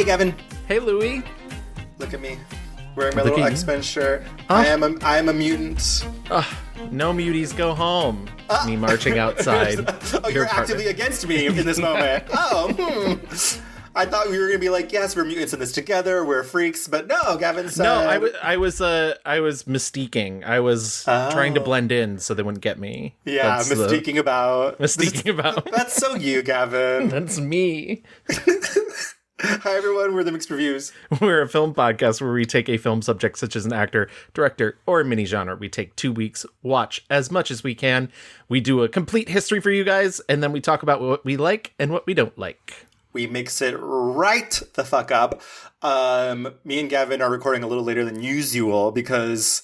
Gavin. Hey, Louie. Look at me. Wearing my little X-Men shirt. Oh. I am a mutant. No muties go home. Me marching outside. You're actively against me in this moment. I thought we were going to be like, yes, we're mutants in this together. We're freaks. But no, Gavin said... No, I was mystiquing. I was trying to blend in so they wouldn't get me. Yeah, mystiquing about. That's so you, Gavin. That's me. Hi, everyone. We're The Mixed Reviews. We're a film podcast where we take a film subject such as an actor, director, or a mini genre. We take 2 weeks, watch as much as we can. We do a complete history for you guys, and then we talk about what we like and what we don't like. We mix it right the fuck up. Me and Gavin are recording a little later than usual because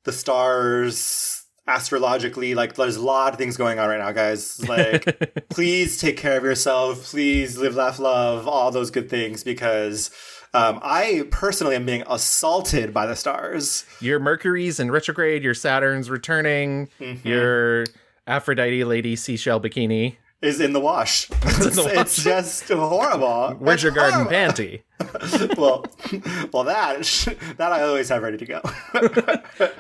the stars, astrologically, like, there's a lot of things going on right now, guys. Like, please take care of yourself. Please live, laugh, love, all those good things, because I personally am being assaulted by the stars. Your Mercury's in retrograde, your Saturn's returning, your Aphrodite lady seashell bikini is in the wash. It's just horrible. Where's your garden panty? well, that I always have ready to go.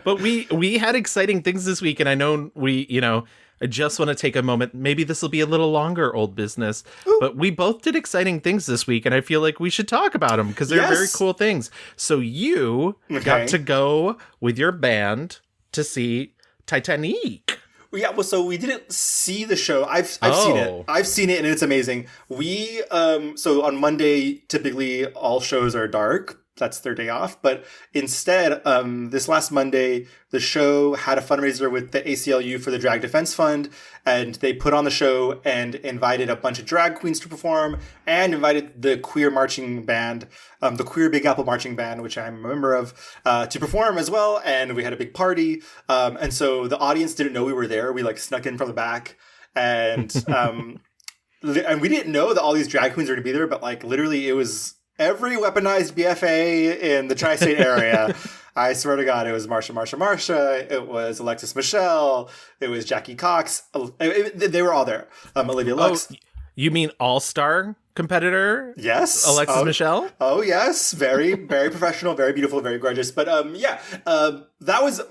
But we had exciting things this week, and I know I just want to take a moment. Maybe this will be a little longer, old business. Ooh. But we both did exciting things this week, and I feel like we should talk about them because they're very cool things. So you got to go with your band to see Titanic. Yeah, well, so we didn't see the show. I've seen it. I've seen it, and it's amazing. We so on Monday, typically all shows are dark. That's their day off. But instead, this last Monday, the show had a fundraiser with the ACLU for the Drag Defense Fund, and they put on the show and invited a bunch of drag queens to perform, and invited the queer marching band, the Queer Big Apple Marching Band, which I'm a member of, to perform as well. And we had a big party. And so the audience didn't know we were there. We snuck in from the back, and and we didn't know that all these drag queens were going to be there. But literally, it was every weaponized BFA in the tri-state area. I swear to God, it was Marsha. It was Alexis Michelle. It was Jackie Cox. They were all there. Olivia Lux. You mean all-star competitor? Yes. Alexis Michelle? Oh, yes. Very, very professional, very beautiful, very gorgeous. But that was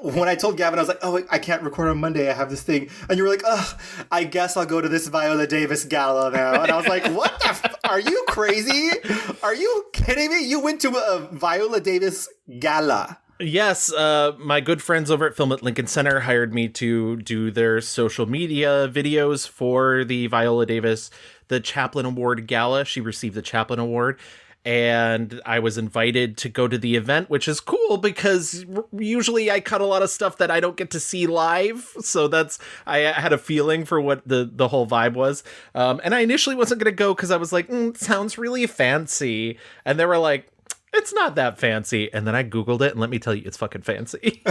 when I told Gavin, I was like, oh, I can't record on Monday. I have this thing. And you were like, oh, I guess I'll go to this Viola Davis gala now. And I was like, what the are you crazy? Are you kidding me? You went to a Viola Davis gala. Yes, my good friends over at Film at Lincoln Center hired me to do their social media videos for the Viola Davis, the Chaplin Award Gala. She received the Chaplin Award, and I was invited to go to the event, which is cool because usually I cut a lot of stuff that I don't get to see live. So I had a feeling for what the whole vibe was. And I initially wasn't going to go because I was like, it sounds really fancy. And they were like, it's not that fancy. And then I Googled it, and let me tell you, it's fucking fancy.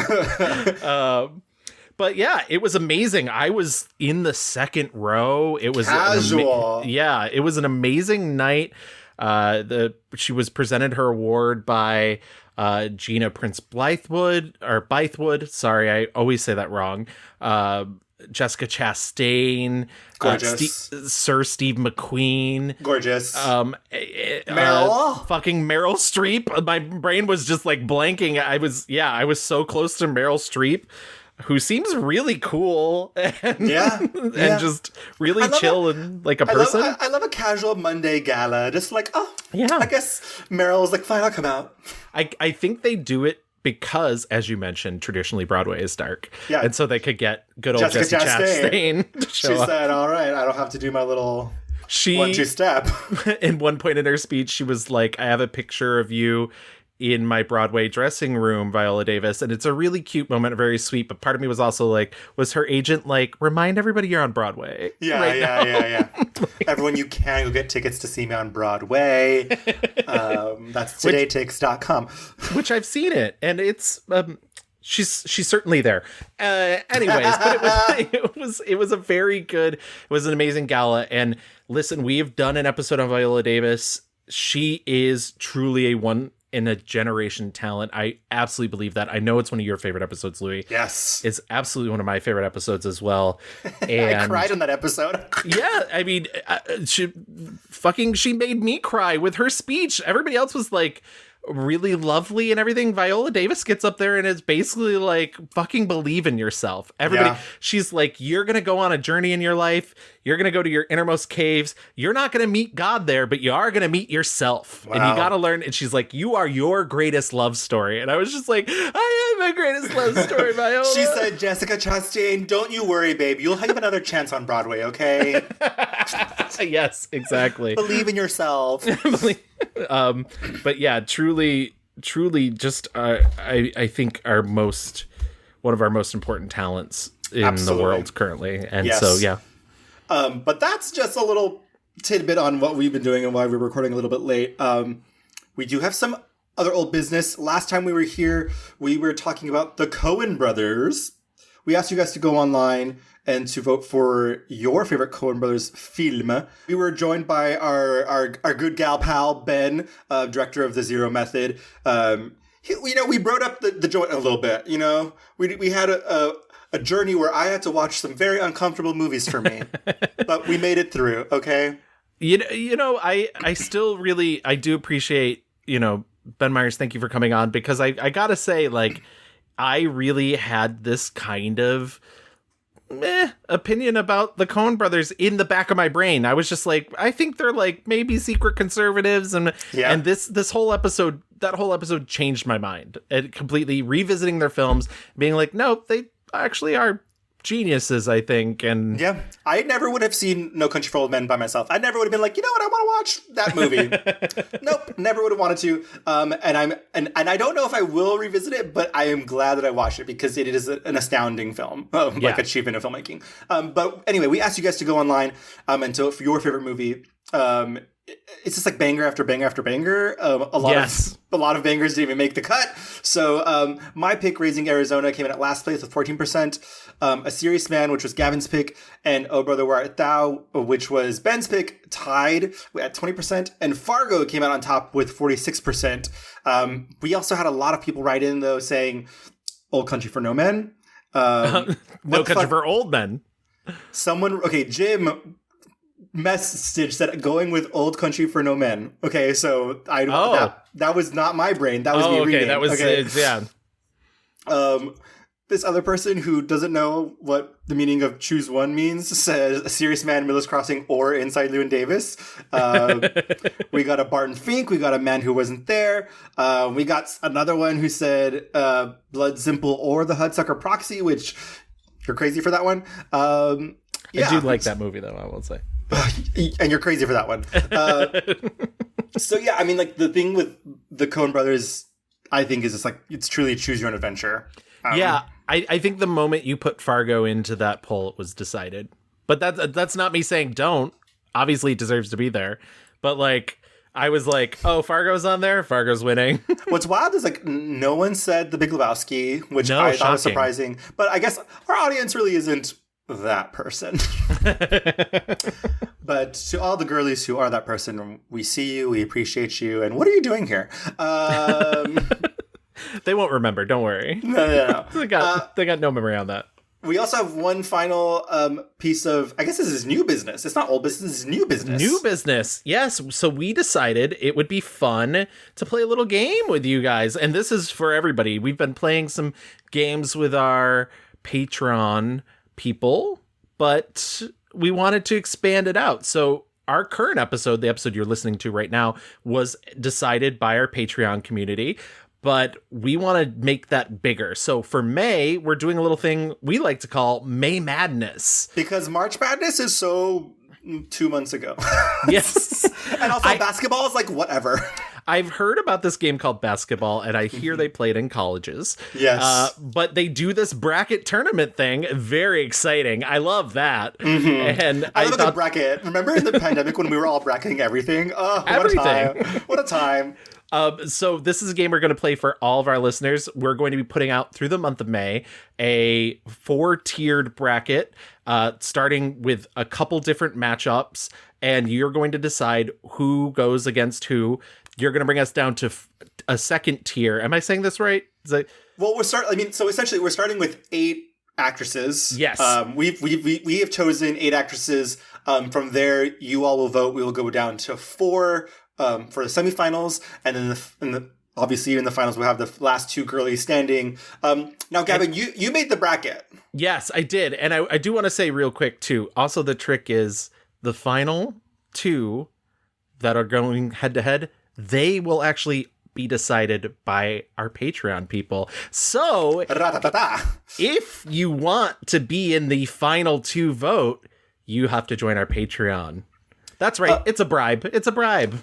But yeah, it was amazing. I was in the second row. It was casual. It was an amazing night. She was presented her award by Gina Prince Bythewood. Sorry, I always say that wrong. Jessica Chastain, Sir Steve McQueen, gorgeous. Meryl, fucking Meryl Streep. My brain was just blanking. I was so close to Meryl Streep, who seems really cool and just really chill and like a person. I love a casual Monday gala. Just I guess Meryl's fine, I'll come out. I think they do it because, as you mentioned, traditionally Broadway is dark. Yeah. And so they could get good old Jessica Chastain to show up. She said, all right, I don't have to do my little 1-2 step. In one point in her speech, she was like, I have a picture of you in my Broadway dressing room, Viola Davis. And it's a really cute moment, very sweet. But part of me was also was her agent remind everybody you're on Broadway? Yeah. Everyone, you can go get tickets to see me on Broadway. That's todaytix.com. Which I've seen it. And it's... She's certainly there. Anyways, but it was a very good, it was an amazing gala. And listen, we've done an episode on Viola Davis. She is truly a in a generation talent. I absolutely believe that. I know it's one of your favorite episodes, Louis. Yes. It's absolutely one of my favorite episodes as well. And I cried in that episode. yeah, I mean, she made me cry with her speech. Everybody else was like really lovely and everything. Viola Davis gets up there and is basically like, fucking believe in yourself. Everybody, she's like, you're going to go on a journey in your life. You're going to go to your innermost caves. You're not going to meet God there, but you are going to meet yourself. Wow. And you got to learn. And she's like, you are your greatest love story. And I was just like, I am my greatest love story, Viola. She said, Jessica Chastain, don't you worry, babe. You'll have another chance on Broadway, okay? Yes, exactly. Believe in yourself. But yeah, truly just I think one of our most important talents in the world currently. And so yeah. But that's just a little tidbit on what we've been doing and why we're recording a little bit late. We do have some other old business. Last time we were here, we were talking about the Coen brothers. We asked you guys to go online and to vote for your favorite Coen brothers film. We were joined by our good gal pal, Ben, director of The Zero Method. We brought up the joint a little bit, We had a journey where I had to watch some very uncomfortable movies for me. But we made it through, okay? I still really, I do appreciate, Ben Myers, thank you for coming on, because I gotta say, like, I really had this kind of opinion about the Coen brothers in the back of my brain. I was just like, I think they're like maybe secret conservatives, and this whole episode, that whole episode changed my mind. It completely revisiting their films, being like, no, they actually are geniuses, I think. And yeah, I never would have seen No Country for Old Men by myself. I never would have been like, you know what, I want to watch that movie. Nope, never would have wanted to. And I don't know if I will revisit it, but I am glad that I watched it because it is an astounding film, like achievement of filmmaking. But anyway, we asked you guys to go online and to for your favorite movie. It's just like banger after banger after banger. A lot of bangers didn't even make the cut. So my pick, Raising Arizona, came in at last place with 14%. A Serious Man, which was Gavin's pick, and Oh Brother Where Art Thou, which was Ben's pick, tied at 20%. And Fargo came out on top with 46%. We also had a lot of people write in, though, saying Old Country for No Men. No Country for Old Men. Jim message said going with Old Country for No Men. Okay, so that was not my brain. That was me reading. That was yeah. This other person who doesn't know what the meaning of choose one means says A Serious Man, Miller's Crossing, or Inside Llewyn Davis. We got a Barton Fink. We got a Man Who Wasn't There. We got another one who said Blood Simple or The Hudsucker Proxy, which you're crazy for that one. I do like that movie, though, I will say. And you're crazy for that one. So yeah, I mean, like, the thing with the Coen brothers, I think, is just like, it's truly choose your own adventure. I think the moment you put Fargo into that poll, it was decided. But that's not me saying don't. Obviously, it deserves to be there. But like, I was like, oh, Fargo's on there. Fargo's winning. What's wild is like no one said The Big Lebowski, which I thought was surprising. But I guess our audience really isn't that person. But to all the girlies who are that person, we see you, we appreciate you, and what are you doing here? They won't remember, don't worry. No. They got no memory on that. We also have one final piece of, I guess this is new business. It's not old business, this is new business. New business, yes. So we decided it would be fun to play a little game with you guys. And this is for everybody. We've been playing some games with our Patreon people, but we wanted to expand it out. So our current episode, the episode you're listening to right now, was decided by our Patreon community. But we want to make that bigger. So for May, we're doing a little thing we like to call May Madness. Because March Madness is so 2 months ago. Yes. And also basketball is like whatever. I've heard about this game called basketball, and I hear they play it in colleges. Yes. But they do this bracket tournament thing. Very exciting. I love that. Mm-hmm. And I love a good bracket. Remember in the pandemic when we were all bracketing everything? Oh, everything. What a time. What a time. So this is a game we're going to play for all of our listeners. We're going to be putting out through the month of May a 4-tiered bracket, starting with a couple different matchups, and you're going to decide who goes against who. you're going to bring us down to a second tier. Am I saying this right? Well, so essentially we're starting with 8 actresses. Yes. We have chosen 8 actresses. From there, you all will vote. We will go down to 4 for the semifinals, and then obviously in the finals we'll have the last 2 girlies standing. Now, Gavin, you made the bracket. Yes, I did, and I do want to say real quick too. Also, the trick is the final 2 that are going head to head. They will actually be decided by our Patreon people. So, if you want to be in the final 2 vote, you have to join our Patreon. That's right. It's a bribe. It's a bribe.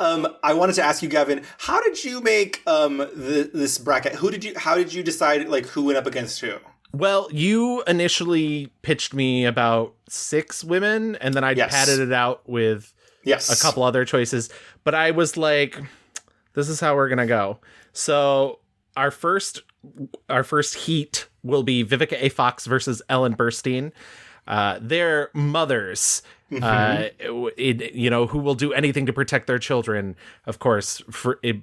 I wanted to ask you, Gavin, how did you make this bracket? How did you decide like who went up against who? Well, you initially pitched me about 6 women, and then I padded it out with a couple other choices. But I was like, this is how we're gonna go. So our first heat will be Vivica A. Fox versus Ellen Burstyn. They're mothers, who will do anything to protect their children. Of course,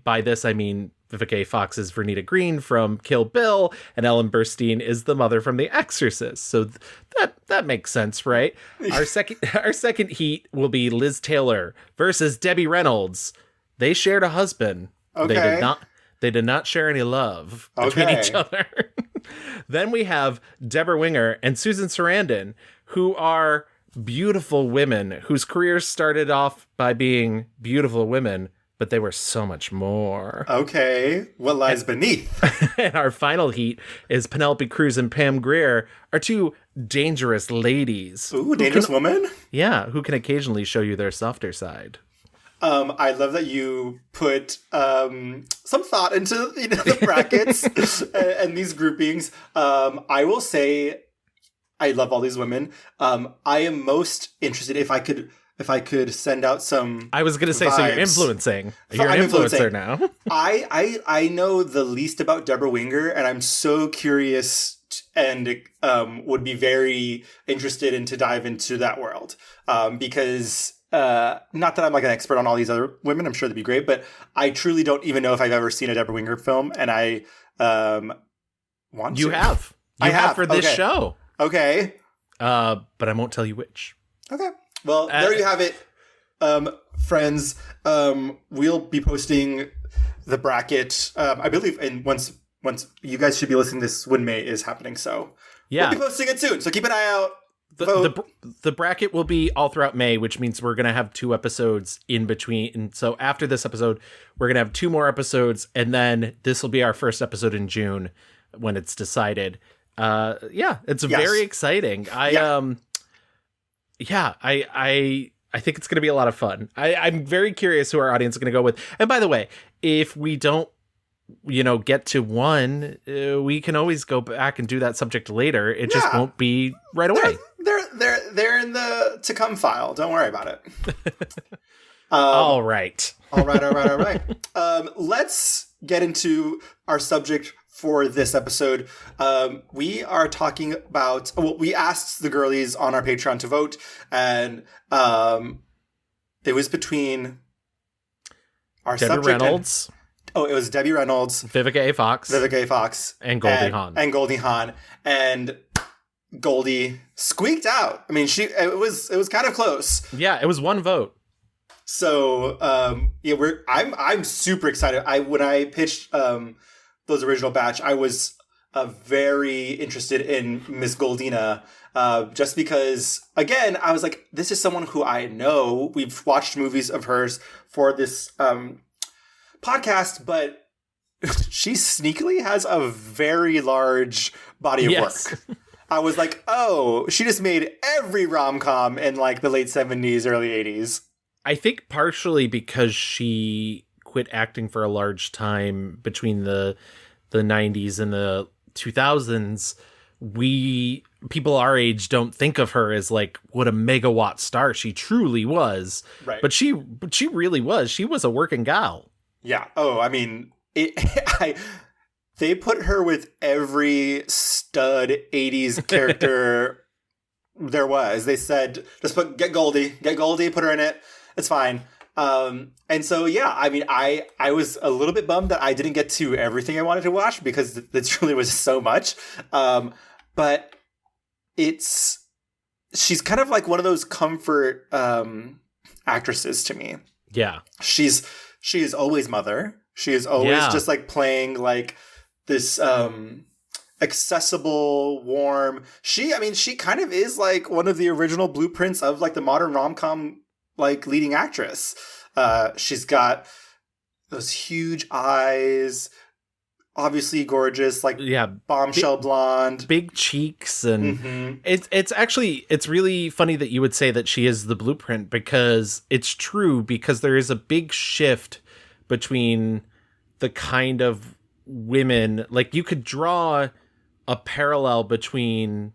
by this I mean Vivica A. Fox is Vernita Green from Kill Bill, and Ellen Burstyn is the mother from The Exorcist. So that makes sense, right? Our second heat will be Liz Taylor versus Debbie Reynolds. They shared a husband. Okay. They did not share any love between each other. Then we have Deborah Winger and Susan Sarandon, who are beautiful women whose careers started off by being beautiful women, but they were so much more. Okay. What lies beneath? And our final heat is Penelope Cruz and Pam Grier, are 2 dangerous ladies. Ooh, dangerous woman? Yeah, who can occasionally show you their softer side. I love that you put some thought into the brackets and these groupings. I will say I love all these women. I am most interested if I could send out some. I was going to say, vibes. So you're influencing. You're an influencer now. I know the least about Deborah Winger, and I'm so curious and would be very interested to dive into that world because. Not that I'm like an expert on all these other women. I'm sure they'd be great, but I truly don't even know if I've ever seen a Deborah Winger film, and I want to. You have. You have for this show. Okay. But I won't tell you which. Okay. Well, there you have it, friends. We'll be posting the bracket. I believe, and once you guys should be listening to this when May is happening. So we'll be posting it soon. So keep an eye out. The bracket will be all throughout May, which means we're going to have 2 episodes in between. And so after this episode, we're going to have 2 more episodes. And then this will be our first episode in June when it's decided. It's very exciting. I think it's going to be a lot of fun. I'm very curious who our audience is going to go with. And by the way, if we don't, get to 1, we can always go back and do that subject later. It just won't be right away. They're in the to come file. Don't worry about it. All right. Let's get into our subject for this episode. We are talking about. We asked the girlies on our Patreon to vote, and it was between our Debbie Reynolds. It was Debbie Reynolds, Vivica A. Fox, and Goldie Hawn. And Goldie squeaked out. I mean, it was kind of close. Yeah, it was 1 vote. So I'm super excited. When I pitched those original batch, I was very interested in Miss Goldina, just because, again, I was like, this is someone who I know. We've watched movies of hers for this podcast, but she sneakily has a very large body of work. I was like, oh, she just made every rom-com in like the late 70s, early 80s. I think partially because she quit acting for a large time between the 90s and the 2000s. People our age don't think of her as like what a megawatt star she truly was. Right. But she really was. She was a working gal. Yeah. Oh, I mean, they put her with every stud 80s character there was. They said, just get Goldie, put her in it. It's fine. And so, yeah, I mean, I was a little bit bummed that I didn't get to everything I wanted to watch because this really was so much. But she's kind of like one of those comfort actresses to me. Yeah. She is always Mother. She is always just like playing like this accessible, warm. She kind of is like one of the original blueprints of like the modern rom-com like leading actress. She's got those huge eyes, obviously gorgeous, like bombshell blonde, big cheeks, and it's really funny that you would say that she is the blueprint, because it's true, because there is a big shift between the kind of women, like you could draw a parallel between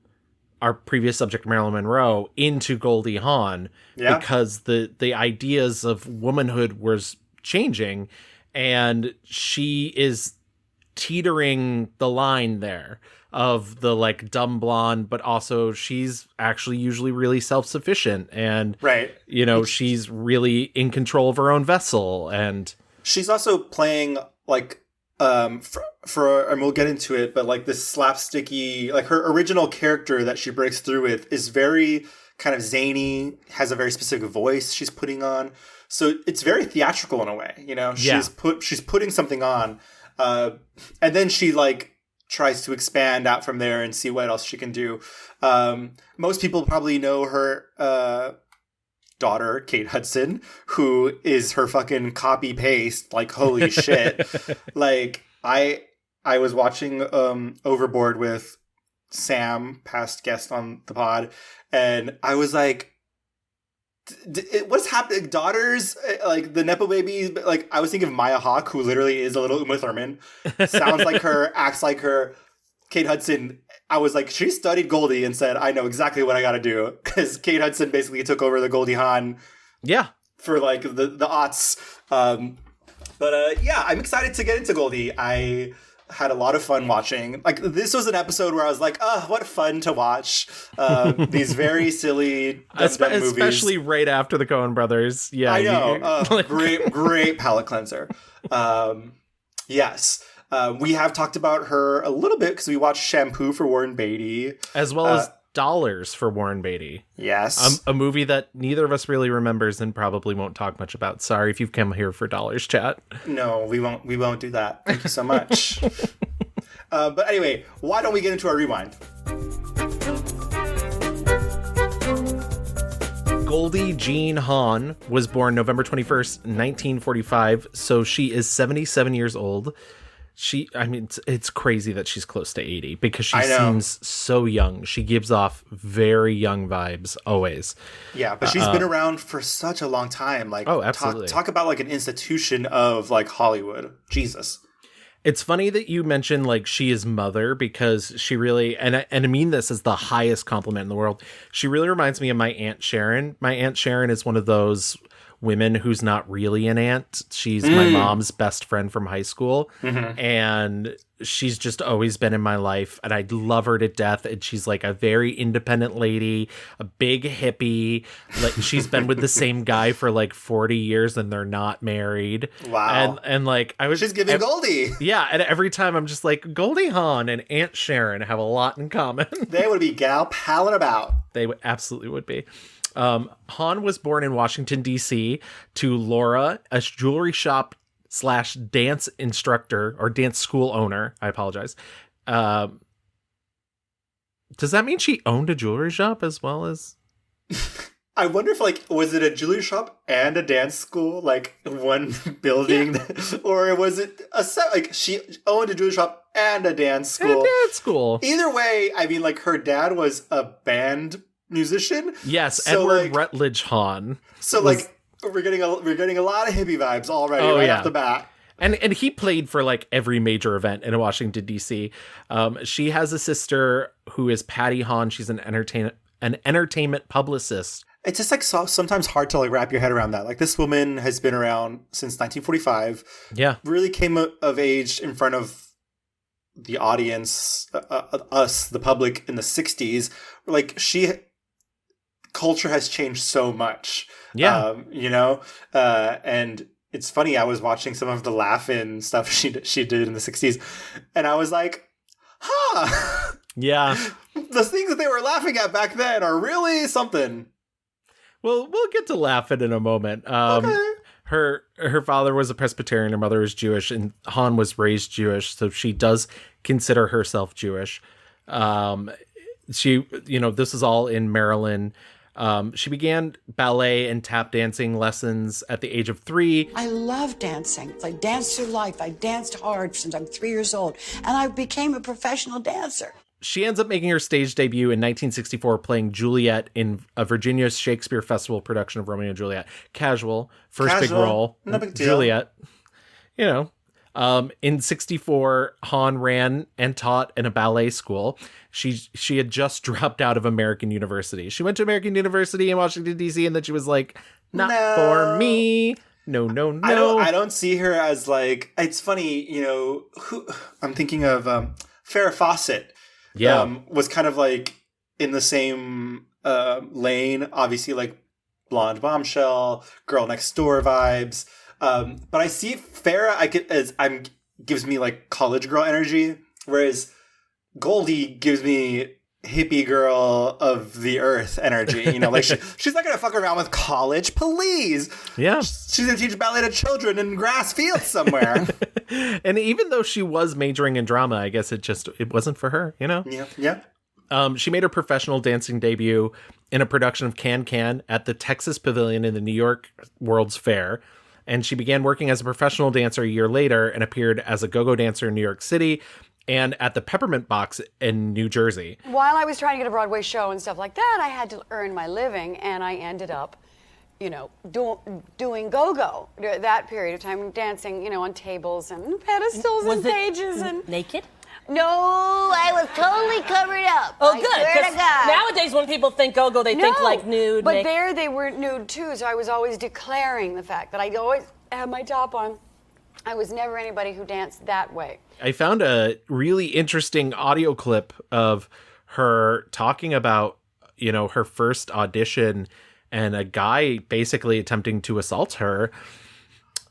our previous subject, Marilyn Monroe, into Goldie Hawn, because the ideas of womanhood was changing, and she is teetering the line there of the like dumb blonde, but also she's actually usually really self-sufficient, and you know, she's really in control of her own vessel, and she's also playing like for and we'll get into it, but like this slapsticky, like her original character that she breaks through with is very kind of zany, has a very specific voice she's putting on, so it's very theatrical in a way, you know. She's putting something on, and then she like tries to expand out from there and see what else she can do. Most people probably know her daughter, Kate Hudson, who is her fucking copy paste. Like, holy shit. Like, I was watching Overboard with Sam, past guest on the pod, and I was like, what's happening? Daughters, like the Nepo babies, like I was thinking of Maya Hawke, who literally is a little Uma Thurman, sounds like her, acts like her. Kate Hudson, I was like, she studied Goldie and said, I know exactly what I got to do, because Kate Hudson basically took over the Goldie Hawn for like the aughts. But I'm excited to get into Goldie. I had a lot of fun watching. Like, this was an episode where I was like, oh, what fun to watch. These very silly movies. Especially right after the Coen brothers. Yeah, I know. Great palate cleanser. Yes. We have talked about her a little bit because we watched Shampoo for Warren Beatty. As well as Dollars for Warren Beatty. Yes. A movie that neither of us really remembers and probably won't talk much about. Sorry if you've come here for Dollars chat. No, we won't do that. Thank you so much. But anyway, why don't we get into our rewind? Goldie Jean Hawn was born November 21st, 1945, so she is 77 years old. It's crazy that she's close to 80 because she seems so young. She gives off very young vibes always. Yeah, but she's been around for such a long time. Like, oh, absolutely. Talk about like an institution of like Hollywood. Jesus. It's funny that you mentioned like she is Mother, because she really, and I mean this as the highest compliment in the world, she really reminds me of my Aunt Sharon. My Aunt Sharon is one of those women who's not really an aunt. She's my mom's best friend from high school, and she's just always been in my life, and I love her to death. And she's like a very independent lady, a big hippie. Like, she's been with the same guy for like 40 years and they're not married. Wow. And like she's giving Goldie. Yeah, and every time I'm just like, Goldie Hawn and Aunt Sharon have a lot in common. They would be gal palling about. They absolutely would be. Hawn was born in Washington, D.C. to Laura, a jewelry shop / dance instructor or dance school owner. I apologize. Does that mean she owned a jewelry shop as well as? I wonder if, like, was it a jewelry shop and a dance school, like one building, or was it like she owned a jewelry shop and a dance school? Either way, I mean, like, her dad was a band musician. Yes, so Edward like, Rutledge Hawn. So like we're getting a lot of hippie vibes already off the bat. And he played for like every major event in Washington D.C. She has a sister who is Patty Hawn. She's an entertainment publicist. It's just like sometimes hard to like wrap your head around that. Like, this woman has been around since 1945. Yeah, really came of age in front of the audience, us, the public, in the 60s. Like, she culture has changed so much. Yeah. And it's funny, I was watching some of the laugh-in stuff she did in the 60s, and I was like, huh. Yeah. The things that they were laughing at back then are really something. Well, we'll get to laugh-in in a moment. Okay. Her father was a Presbyterian, her mother was Jewish, and Hawn was raised Jewish, so she does consider herself Jewish. This is all in Maryland. She began ballet and tap dancing lessons at the age of 3. I love dancing. I danced through life. I danced hard since I'm 3 years old, and I became a professional dancer. She ends up making her stage debut in 1964 playing Juliet in a Virginia Shakespeare Festival production of Romeo and Juliet. Casual. Big role. No big deal. Juliet. In 64, Hawn ran and taught in a ballet school. She had just dropped out of American University. She went to American University in Washington, D.C., and then she was like, not for me. No. I don't see her as like, it's funny, I'm thinking of Farrah Fawcett. Was kind of like in the same lane, obviously like blonde bombshell, girl next door vibes. But I see Farrah gives me like college girl energy, whereas Goldie gives me hippie girl of the earth energy. Like she's not gonna fuck around with college, please. Yeah, she's gonna teach ballet to children in grass fields somewhere. And even though she was majoring in drama, I guess it wasn't for her. Yeah. She made her professional dancing debut in a production of Can Can at the Texas Pavilion in the New York World's Fair. And she began working as a professional dancer a year later and appeared as a go-go dancer in New York City and at the Peppermint Box in New Jersey. While I was trying to get a Broadway show and stuff like that, I had to earn my living, and I ended up, doing go-go that period of time, dancing, on tables and pedestals and stages. And naked? No, I was totally covered up. Oh, I good. swear to God. Nowadays, when people think go-go, they think like nude. But there they weren't nude too, so I was always declaring the fact that I always had my top on. I was never anybody who danced that way. I found a really interesting audio clip of her talking about, her first audition and a guy basically attempting to assault her.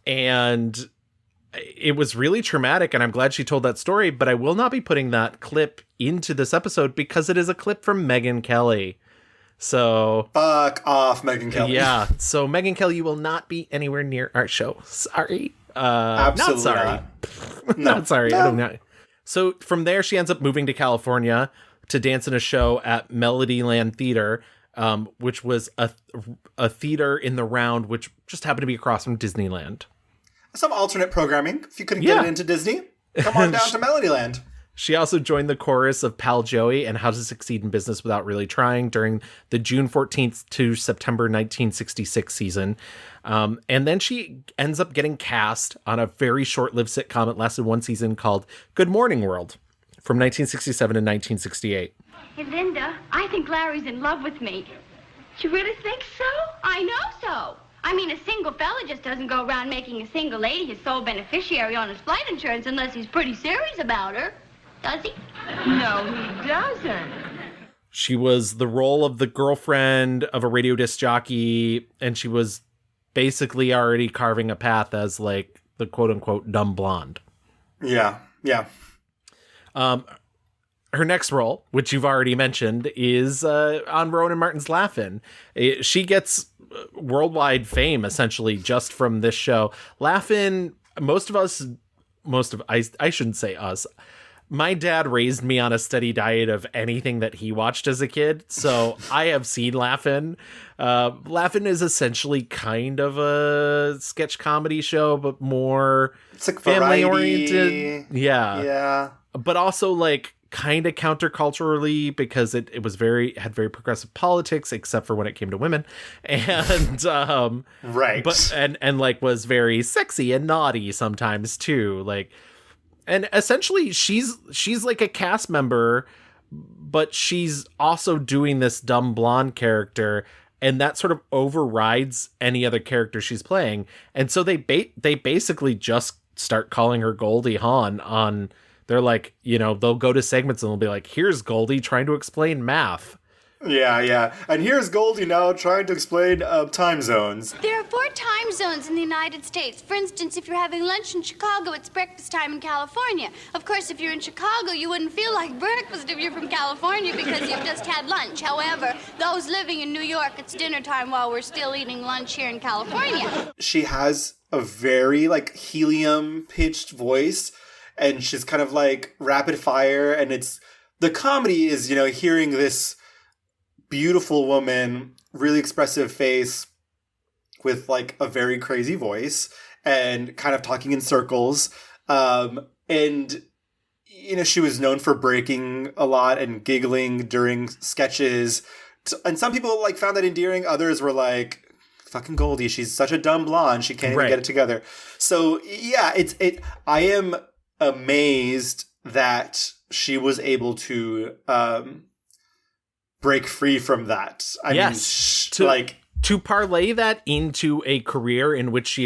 And it was really traumatic, and I'm glad she told that story, but I will not be putting that clip into this episode because it is a clip from Megyn Kelly. So fuck off, Megyn Kelly. Yeah. So Megyn Kelly, you will not be anywhere near our show. Sorry. Absolutely not sorry. Not. Not sorry. No. I don't know. So from there, she ends up moving to California to dance in a show at Melodyland Theater, which was a theater in the Round, which just happened to be across from Disneyland. Some alternate programming. If you couldn't get it into Disney, come on down to Melodyland. She also joined the chorus of Pal Joey and How to Succeed in Business Without Really Trying during the June 14th to September 1966 season. And then she ends up getting cast on a very short-lived sitcom. It lasted one season called Good Morning World from 1967 to 1968. Hey, Linda, I think Larry's in love with me. You really think so? I know so. I mean, a single fella just doesn't go around making a single lady his sole beneficiary on his flight insurance unless he's pretty serious about her. Does he? No, he doesn't. She was the role of the girlfriend of a radio disc jockey, and she was basically already carving a path as like the quote-unquote dumb blonde. Yeah. Her next role, which you've already mentioned, is on Rowan and Martin's Laugh-In. She gets worldwide fame essentially just from this show. Laugh-In, I shouldn't say us. My dad raised me on a steady diet of anything that he watched as a kid, so I have seen Laugh-In. Laugh-In is essentially kind of a sketch comedy show, but more it's like family-oriented. Yeah. But also like kind of counterculturally because it had very progressive politics, except for when it came to women, and right. But and like was very sexy and naughty sometimes too, like. And essentially, she's like a cast member, but she's also doing this dumb blonde character, and that sort of overrides any other character she's playing. And so they basically just start calling her Goldie Hawn on. They're like, they'll go to segments and they'll be like, "Here's Goldie trying to explain math," Yeah. And here's Goldie now trying to explain time zones. There are 4 time zones in the United States. For instance, if you're having lunch in Chicago, it's breakfast time in California. Of course, if you're in Chicago, you wouldn't feel like breakfast if you're from California because you've just had lunch. However, those living in New York, it's dinner time while we're still eating lunch here in California. She has a very, like, helium-pitched voice, and she's kind of, like, rapid fire, and the comedy is, hearing this beautiful woman, really expressive face with like a very crazy voice and kind of talking in circles. And, she was known for breaking a lot and giggling during sketches. And some people like found that endearing. Others were like, fucking Goldie, she's such a dumb blonde. She can't even get it together. So yeah, I am amazed that she was able to, break free from that. I mean, to parlay that into a career in which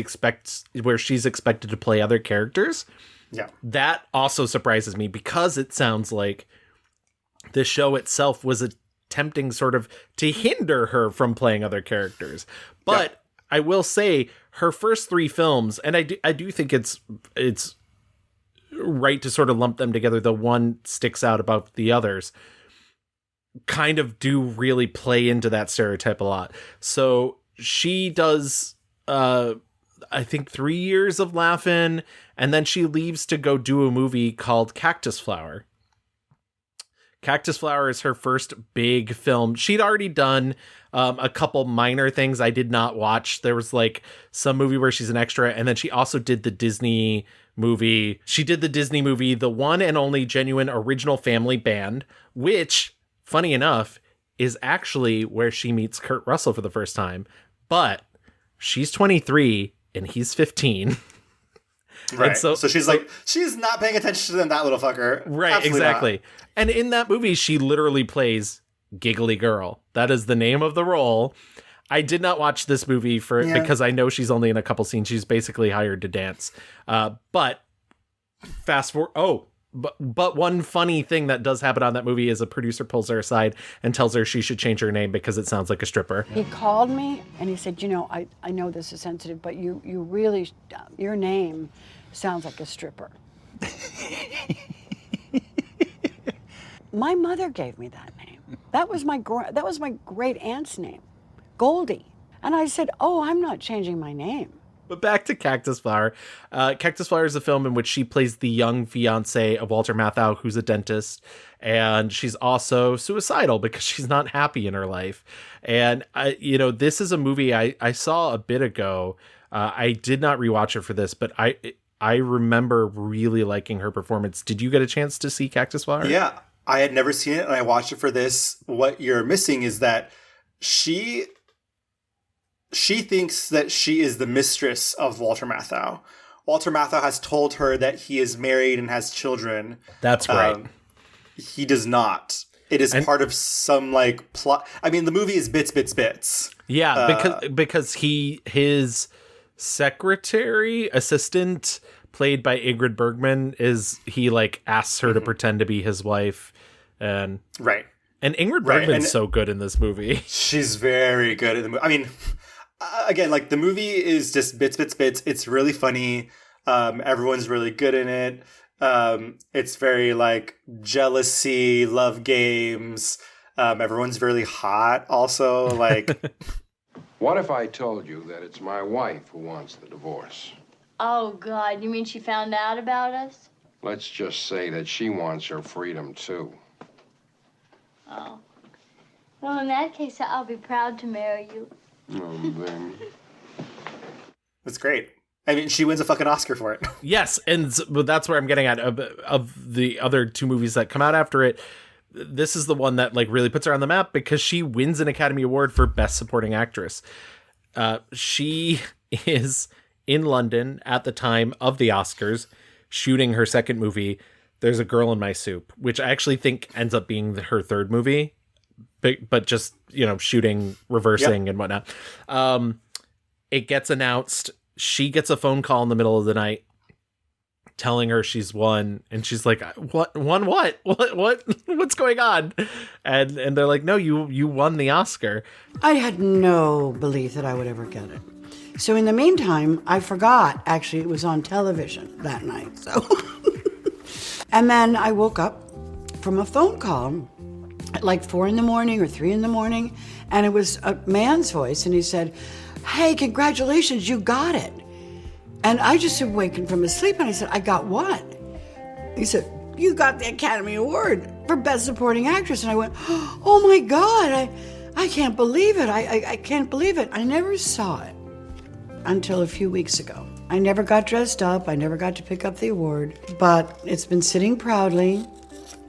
where she's expected to play other characters. Yeah. That also surprises me because it sounds like the show itself was attempting sort of to hinder her from playing other characters. But I will say her first 3 films, and I do think it's right to sort of lump them together, though one sticks out above the others, kind of do really play into that stereotype a lot. So she does, I think 3 years of Laugh-In, and then she leaves to go do a movie called Cactus Flower. Cactus Flower is her first big film. She'd already done a couple minor things I did not watch. There was like some movie where she's an extra, and then she also did the Disney movie. She did the Disney movie, The One and Only Genuine Original Family Band, which, funny enough, is actually where she meets Kurt Russell for the first time. But she's 23 and he's 15. Right. And so she's she's not paying attention to that little fucker. Right, Absolutely exactly. not. And in that movie, she literally plays Giggly Girl. That is the name of the role. I did not watch this movie because I know she's only in a couple scenes. She's basically hired to dance. But fast forward. But one funny thing that does happen on that movie is a producer pulls her aside and tells her she should change her name because it sounds like a stripper. He called me and he said, I know this is sensitive, but you really, your name sounds like a stripper. My mother gave me that name. That was my great aunt's name, Goldie. And I said, I'm not changing my name. But back to Cactus Flower. Cactus Flower is a film in which she plays the young fiance of Walter Matthau, who's a dentist. And she's also suicidal because she's not happy in her life. And, this is a movie I saw a bit ago. I did not rewatch it for this, but I remember really liking her performance. Did you get a chance to see Cactus Flower? Yeah, I had never seen it, and I watched it for this. What you're missing is that she thinks that she is the mistress of Walter Matthau. Walter Matthau has told her that he is married and has children. That's right. He does not. It is part of some plot. I mean, the movie is bits. Yeah, because his secretary, assistant, played by Ingrid Bergman, asks her to pretend to be his wife. And right. And Ingrid Bergman's so good in this movie. She's very good in the movie. I mean, again, the movie is just bits. It's really funny. Everyone's really good in it. It's very jealousy, love games. Everyone's really hot also. What if I told you that it's my wife who wants the divorce? Oh, God, you mean she found out about us? Let's just say that she wants her freedom, too. Oh. Well, in that case, I'll be proud to marry you. Oh, baby. That's great. I mean, she wins a fucking Oscar for it. Yes, but that's where I'm getting at. Of the other 2 movies that come out after it, this is the one that really puts her on the map because she wins an Academy Award for Best Supporting Actress. She is in London at the time of the Oscars, shooting her second movie, There's a Girl in My Soup, which I actually think ends up being her third movie, but just, shooting, reversing and whatnot. It gets announced. She gets a phone call in the middle of the night telling her she's won, and she's like, what, won what, what's going on? And they're like, no, you won the Oscar. I had no belief that I would ever get it. So in the meantime, I forgot, actually, it was on television that night. So, and then I woke up from a phone call at like 4 a.m. or 3 a.m, and it was a man's voice, and he said, hey, congratulations, you got it. And I just had wakened from his sleep, and I said, I got what? He said, you got the Academy Award for Best Supporting Actress. And I went, oh my God, I can't believe it. I can't believe it. I never saw it until a few weeks ago. I never got dressed up. I never got to pick up the award, but it's been sitting proudly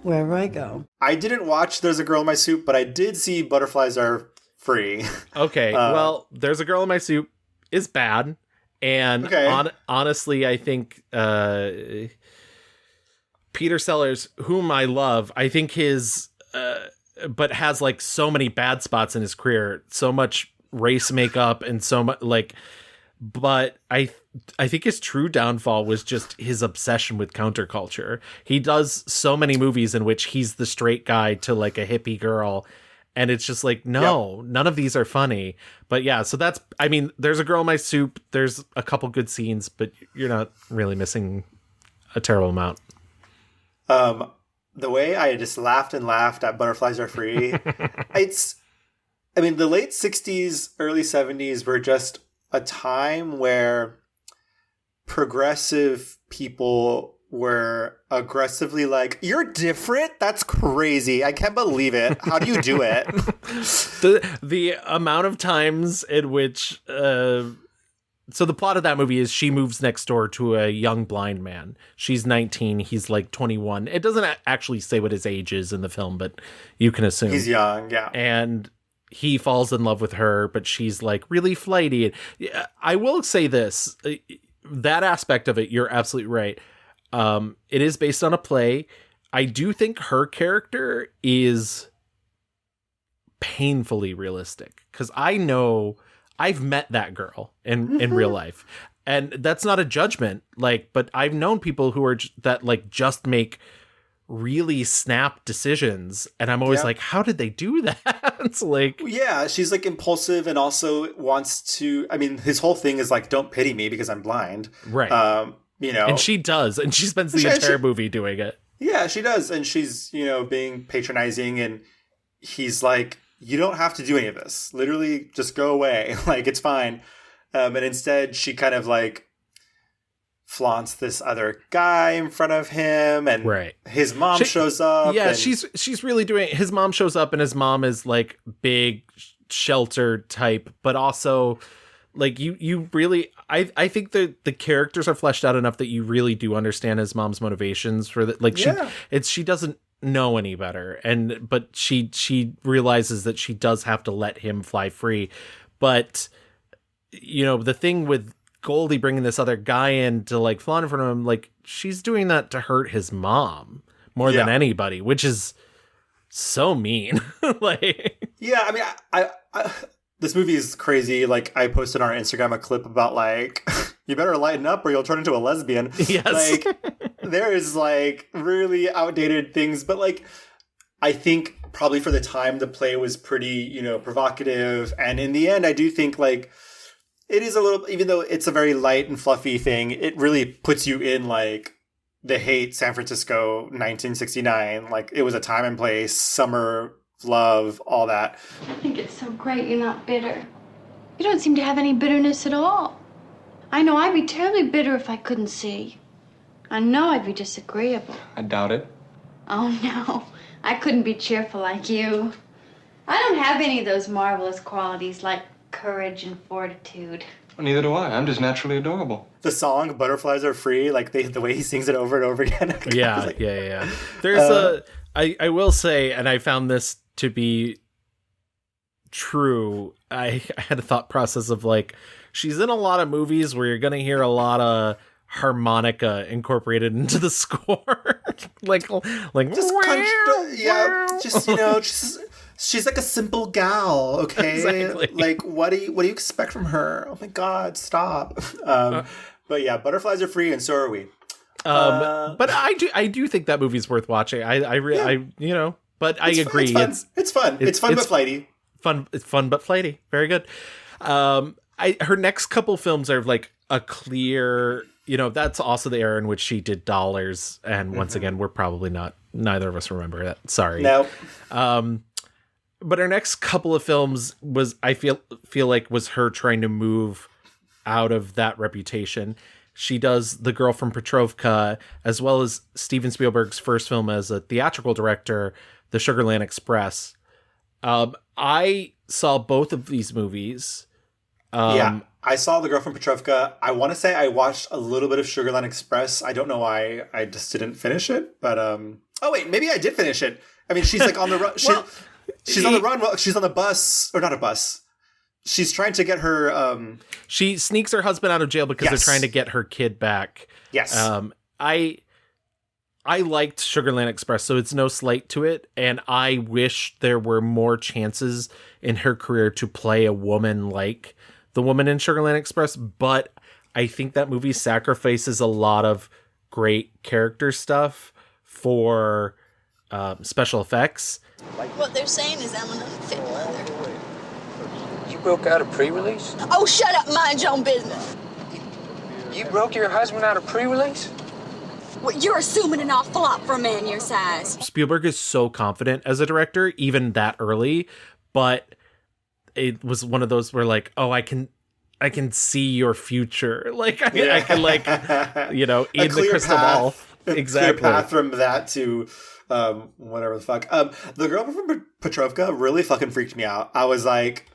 wherever I go. I didn't watch There's a Girl in My Soup, but I did see Butterflies Are Free. Okay, well, There's a Girl in My Soup is bad. And honestly, I think Peter Sellers, whom I love, I think his, but has like so many bad spots in his career, so much race makeup and so much like, but I think his true downfall was just his obsession with counterculture. He does so many movies in which he's the straight guy to like a hippie girl. And it's just like, no, none of these are funny. But yeah, so that's, I mean, There's a Girl in My Soup. There's a couple good scenes, but you're not really missing a terrible amount. The way I just laughed and laughed at Butterflies Are Free, the late 60s, early 70s were just a time where progressive people were aggressively like, you're different? That's crazy. I can't believe it. How do you do it? the amount of times in which so the plot of that movie is she moves next door to a young blind man. She's 19, he's like 21. It doesn't actually say what his age is in the film, but you can assume he's young. Yeah. And he falls in love with her, but she's like really flighty. I will say this, that aspect of it, you're absolutely right. It is based on a play. I do think her character is painfully realistic, because I know I've met that girl in real life, and that's not a judgment. Like, but I've known people who are that like just make really snap decisions, and I'm always like, how did they do that? It's like, yeah, she's like impulsive and also wants to. I mean, his whole thing is like, don't pity me because I'm blind, right? And she does, and she spends the entire movie doing it. Yeah, she does, and she's being patronizing, and he's like, you don't have to do any of this. Literally, just go away. Like, it's fine. And instead, she kind of like flaunts this other guy in front of him, and his mom shows up. Yeah, she's really doing it. His mom shows up, and his mom is like big, sheltered type, but also like you really, I think the characters are fleshed out enough that you really do understand his mom's motivations for that. Like she doesn't know any better, but she realizes that she does have to let him fly free. But the thing with Goldie bringing this other guy in to like flaunt in front of him, like she's doing that to hurt his mom more than anybody, which is so mean. Like, yeah, I mean, I this movie is crazy. Like, I posted on our Instagram a clip about like, you better lighten up or you'll turn into a lesbian. Yes. Like, there is like really outdated things, but like, I think probably for the time the play was pretty, provocative. And in the end, I do think like it is a little, even though it's a very light and fluffy thing, it really puts you in like the hate San Francisco 1969. Like, it was a time and place, summer, love, all that. I think it's so great you're not bitter. You don't seem to have any bitterness at all. I know I'd be terribly bitter if I couldn't see. I know I'd be disagreeable. I doubt it. Oh, no. I couldn't be cheerful like you. I don't have any of those marvelous qualities like courage and fortitude. Well, neither do I. I'm just naturally adorable. The song "Butterflies Are Free," like the way he sings it over and over again. Yeah. There's I will say, and I found this to be true. I had a thought process of like, she's in a lot of movies where you're going to hear a lot of harmonica incorporated into the score. like just she's like a simple gal, okay? Exactly. Like, what do you expect from her? Oh my God, stop. But yeah, Butterflies Are Free, and so are we. But I do think that movie's worth watching. But I agree. It's fun. It's fun but flighty. It's fun but flighty. Very good. Her next couple films are like a clear, that's also the era in which she did Dollars. And once again, we're probably neither of us remember that. Sorry. No. But her next couple of films I feel like was her trying to move out of that reputation. She does The Girl from Petrovka, as well as Steven Spielberg's first film as a theatrical director, The Sugarland Express. I saw both of these movies. I saw The Girl from Petrovka. I want to say I watched a little bit of Sugarland Express. I don't know why I just didn't finish it, but oh wait, maybe I did finish it. I mean, she's like on the run. She's on the run. Well, she's on the bus, or not a bus. She's trying to get her. She sneaks her husband out of jail because they're trying to get her kid back. Yes. I liked Sugarland Express, so it's no slight to it, and I wish there were more chances in her career to play a woman like the woman in Sugarland Express, but I think that movie sacrifices a lot of great character stuff for special effects. What they're saying is I'm an unfit mother. You broke out of pre-release? Oh, shut up, mind your own business. You broke your husband out of pre-release? Well, you're assuming an awful lot for a man your size. Spielberg is so confident as a director, even that early, but it was one of those where like, oh, I can see your future. Like, I can like, in the crystal ball. Exactly. Clear path from that to whatever the fuck. The Girl from Petrovka really fucking freaked me out. I was like,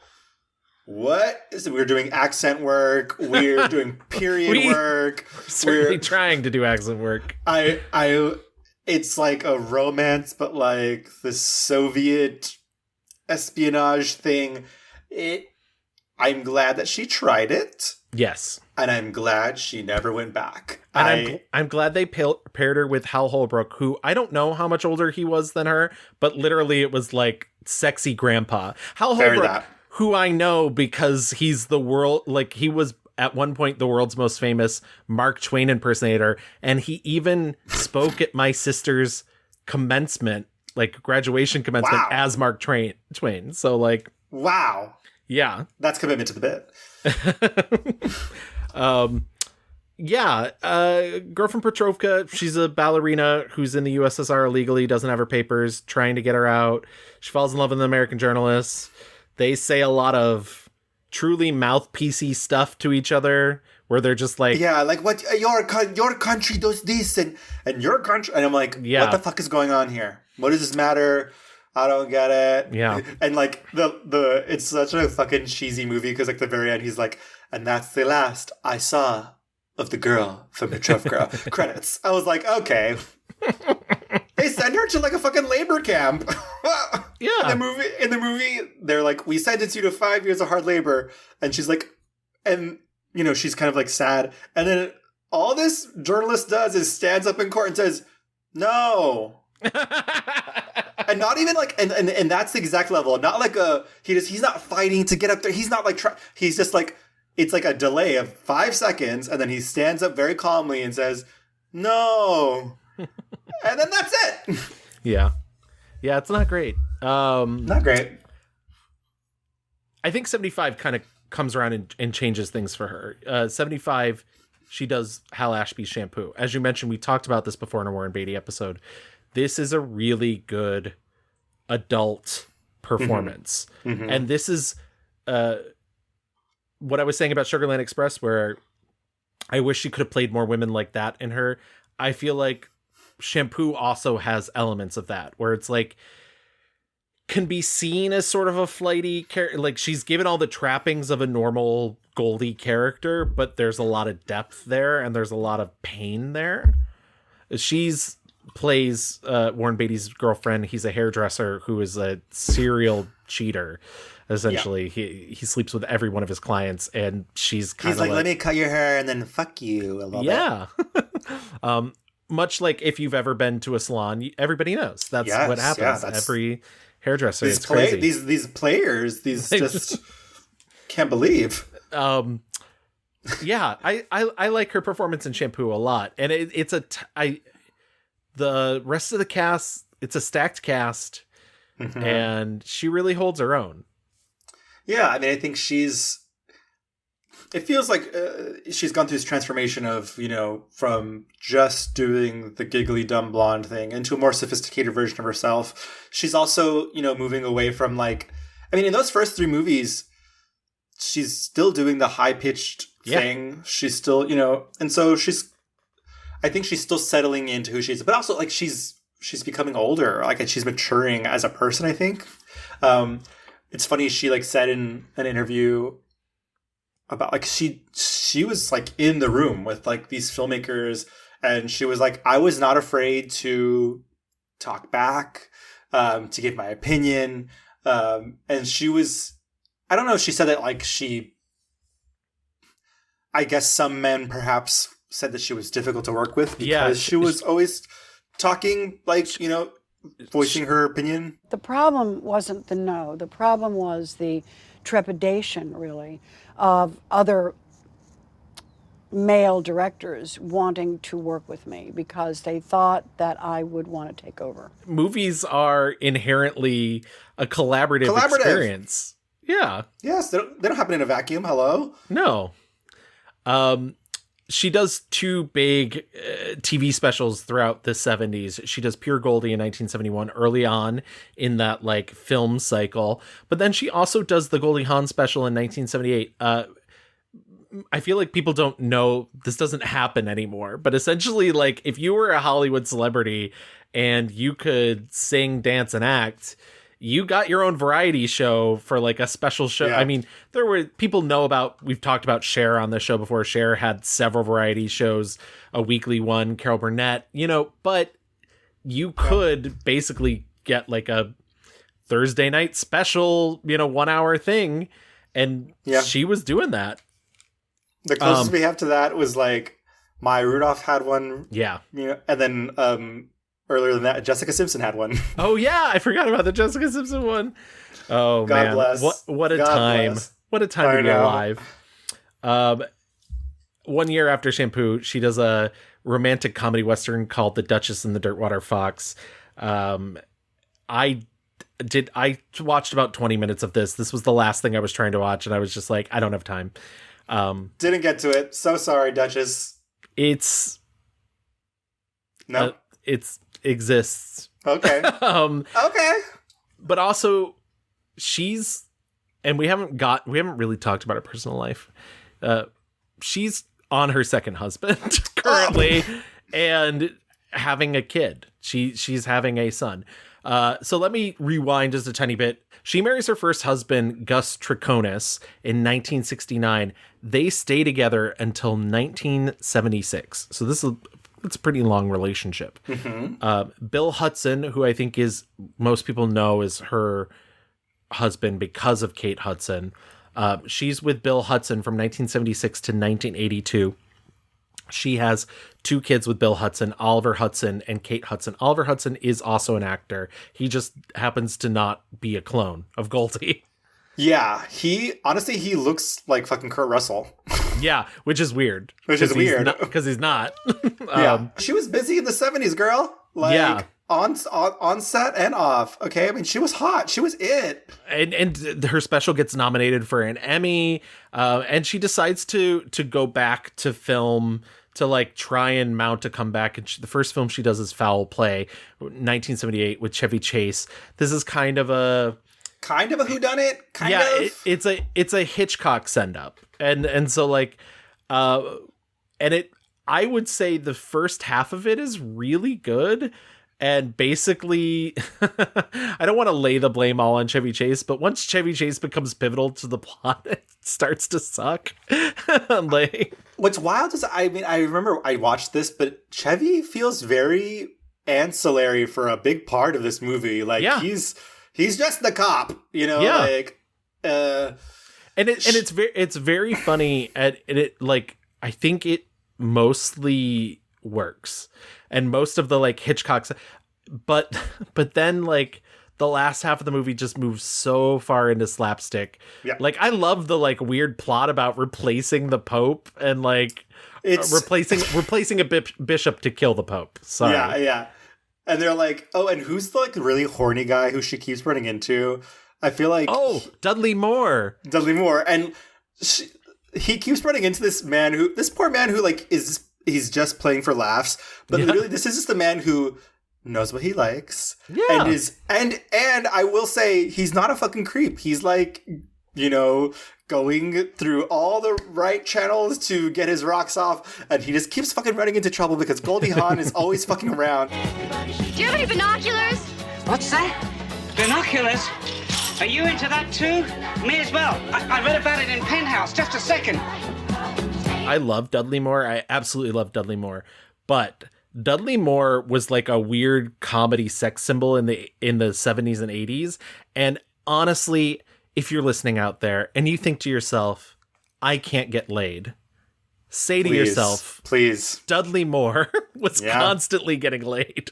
what? So we're doing accent work. We're doing period work. We're trying to do accent work. It's like a romance, but like the Soviet espionage thing. I'm glad that she tried it. Yes. And I'm glad she never went back. And I'm glad they paired her with Hal Holbrook, who I don't know how much older he was than her, but literally it was like sexy grandpa. Hal Holbrook, who I know because he's he was at one point the world's most famous Mark Twain impersonator, and he even spoke at my sister's commencement, like graduation commencement, as Mark Twain. So like, wow. Yeah. That's commitment to the bit. Girl from Petrovka, she's a ballerina who's in the USSR illegally, doesn't have her papers, trying to get her out. She falls in love with an American journalist. They say a lot of truly mouthpiecey stuff to each other, where they're just like, yeah, like what your country does this and your country, and I'm like, what the fuck is going on here? What does this matter? I don't get it. Yeah. And like the it's such a fucking cheesy movie because like the very end he's like, and that's the last I saw of the Girl from Petrovka. Credits. I was like, okay. They send her to like a fucking labor camp. Yeah. In the movie, they're like, we sentenced you to 5 years of hard labor. And she's like, and she's kind of like sad. And then all this journalist does is stands up in court and says, no. And not even like, and that's the exact level. Not like he's not fighting to get up there. He's not like, he's just like, it's like a delay of 5 seconds. And then he stands up very calmly and says, no. And then that's it. Yeah. Yeah, it's not great. Not great. I think 75 kind of comes around and changes things for her. 75, she does Hal Ashby's Shampoo. As you mentioned, we talked about this before in a Warren Beatty episode. This is a really good adult performance. Mm-hmm. Mm-hmm. And this is what I was saying about Sugarland Express, where I wish she could have played more women like that in her. I feel like Shampoo also has elements of that, where it's like, can be seen as sort of a flighty character. Like, she's given all the trappings of a normal Goldie character, but there's a lot of depth there and there's a lot of pain there. She's plays Warren Beatty's girlfriend. He's a hairdresser who is a serial cheater. Essentially, yeah. He sleeps with every one of his clients, and she's kind of like, let me cut your hair and then fuck you a little bit. Yeah. Much like if you've ever been to a salon, everybody knows that's what happens. Yeah, every hairdresser. It's crazy. These players, these just can't believe. Yeah, I like her performance in Shampoo a lot, and the rest of the cast, it's a stacked cast, and she really holds her own. Yeah, I mean, I think it feels like she's gone through this transformation of, from just doing the giggly dumb blonde thing into a more sophisticated version of herself. She's also, moving away from in those first 3 movies, she's still doing the high-pitched thing. She's still, and so I think she's still settling into who she is, but also she's becoming older, she's maturing as a person, I think. It's funny, she said in an interview about she was in the room with these filmmakers, and she was I was not afraid to talk back, to give my opinion. And she was, I don't know if she said that I guess some men perhaps said that she was difficult to work with because she was always talking, voicing her opinion. The problem wasn't the no. The problem was the trepidation, really, of other male directors wanting to work with me because they thought that I would want to take over. Movies are inherently a collaborative experience. Yeah. Yes, they don't happen in a vacuum. Hello? No. She does 2 big TV specials throughout the 70s. She does Pure Goldie in 1971, early on in that film cycle. But then she also does the Goldie Hawn special in 1978. I feel like people don't know this doesn't happen anymore. But essentially, if you were a Hollywood celebrity and you could sing, dance, and act, you got your own variety show for a special show. Yeah. I mean, there were people we've talked about Cher on the show before. Cher had several variety shows, a weekly one, Carol Burnett, but you could basically get a Thursday night special, 1 hour thing. And she was doing that. The closest we have to that was Maya Rudolph had one. Yeah. And then, earlier than that, Jessica Simpson had one. Oh, yeah. I forgot about the Jessica Simpson one. Oh, God man. Bless. What a God time. Bless. What a time to be alive. 1 year after Shampoo, she does a romantic comedy Western called The Duchess and the Dirtwater Fox. I watched about 20 minutes of this. This was the last thing I was trying to watch, and I was just I don't have time. Didn't get to it. So sorry, Duchess. No. It exists. Okay. Okay. But also, and we haven't really talked about her personal life. She's on her second husband currently, and having a kid. She's having a son. So let me rewind just a tiny bit. She marries her first husband, Gus Triconis, in 1969. They stay together until 1976. So it's a pretty long relationship. Mm-hmm. Bill Hudson, who I think most people know is her husband because of Kate Hudson. She's with Bill Hudson from 1976 to 1982. She has 2 kids with Bill Hudson, Oliver Hudson and Kate Hudson. Oliver Hudson is also an actor. He just happens to not be a clone of Goldie. Yeah, he looks like fucking Kurt Russell. Yeah, which is weird. Because he's not. Yeah, she was busy in the 70s, girl. On set and off. Okay, I mean, she was hot. She was it. And her special gets nominated for an Emmy. And she decides to go back to film to try and mount a comeback. And the first film she does is Foul Play, 1978 with Chevy Chase. This is kind of a whodunit. It's a Hitchcock send up. And so I would say the first half of it is really good. And basically, I don't want to lay the blame all on Chevy Chase, but once Chevy Chase becomes pivotal to the plot, it starts to suck. What's wild is, I remember I watched this, but Chevy feels very ancillary for a big part of this movie. He's just the cop, And it's very funny, and I think it mostly works. And most of the Hitchcock's, but then the the last half of the movie just moves so far into slapstick. Yeah. Like, I love the like weird plot about replacing the Pope and like replacing a bishop to kill the Pope. Sorry. Yeah. And they're like, oh, and who's the like really horny guy who she keeps running into? I feel like Dudley Moore. And he keeps running into this poor man who like he's just playing for laughs, but literally this is just a man who knows what he likes. Yeah. And I will say he's not a fucking creep. He's like, you know, going through all the right channels to get his rocks off, and he just keeps fucking running into trouble because Goldie Hawn is always fucking around. Do you have any binoculars? What's that? Binoculars? Are you into that too? Me as well. I read about it in Penthouse. Just a second. I love Dudley Moore. I absolutely love Dudley Moore. But Dudley Moore was like a weird comedy sex symbol in the 70s and 80s. And honestly, if you're listening out there and you think to yourself, I can't get laid, say to yourself, please, Dudley Moore was constantly getting laid.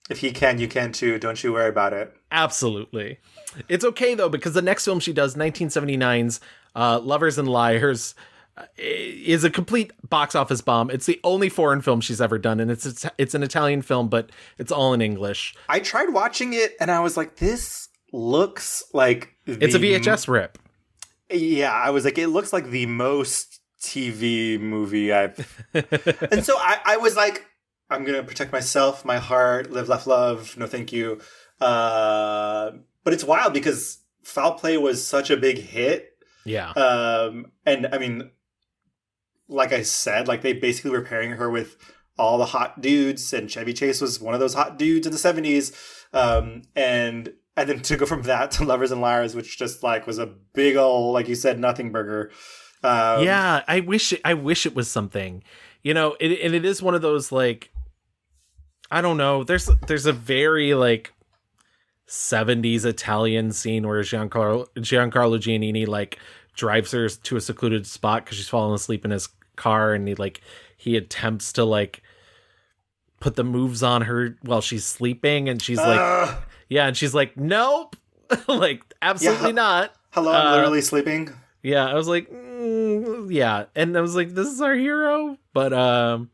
If he can, you can too. Don't you worry about it. Absolutely. It's okay, though, because the next film she does, 1979's Lovers and Liars, is a complete box office bomb. It's the only foreign film she's ever done, and it's an Italian film, but it's all in English. I tried watching it, and I was like, this looks like... It's a VHS rip. Yeah, I was like, it looks like the most TV movie I've... And so I was like, I'm going to protect myself, my heart, live, laugh, love, no thank you. But it's wild because Foul Play was such a big hit. Yeah. And I mean, like I said, like they basically were pairing her with all the hot dudes, and Chevy Chase was one of those hot dudes in the 70s. And then to go from that to Lovers and Liars, which just like was a big old, like you said, nothing burger. Yeah, I wish it was something, you know, and it is one of those, like, I don't know. There's a very like 70s Italian scene where Giancarlo Giannini like drives her to a secluded spot because she's fallen asleep in his car, and he attempts to like put the moves on her while she's sleeping, and she's like, and she's like, nope, like absolutely not. Hello, I'm literally sleeping. Yeah, I was like, yeah, and I was like, this is our hero. But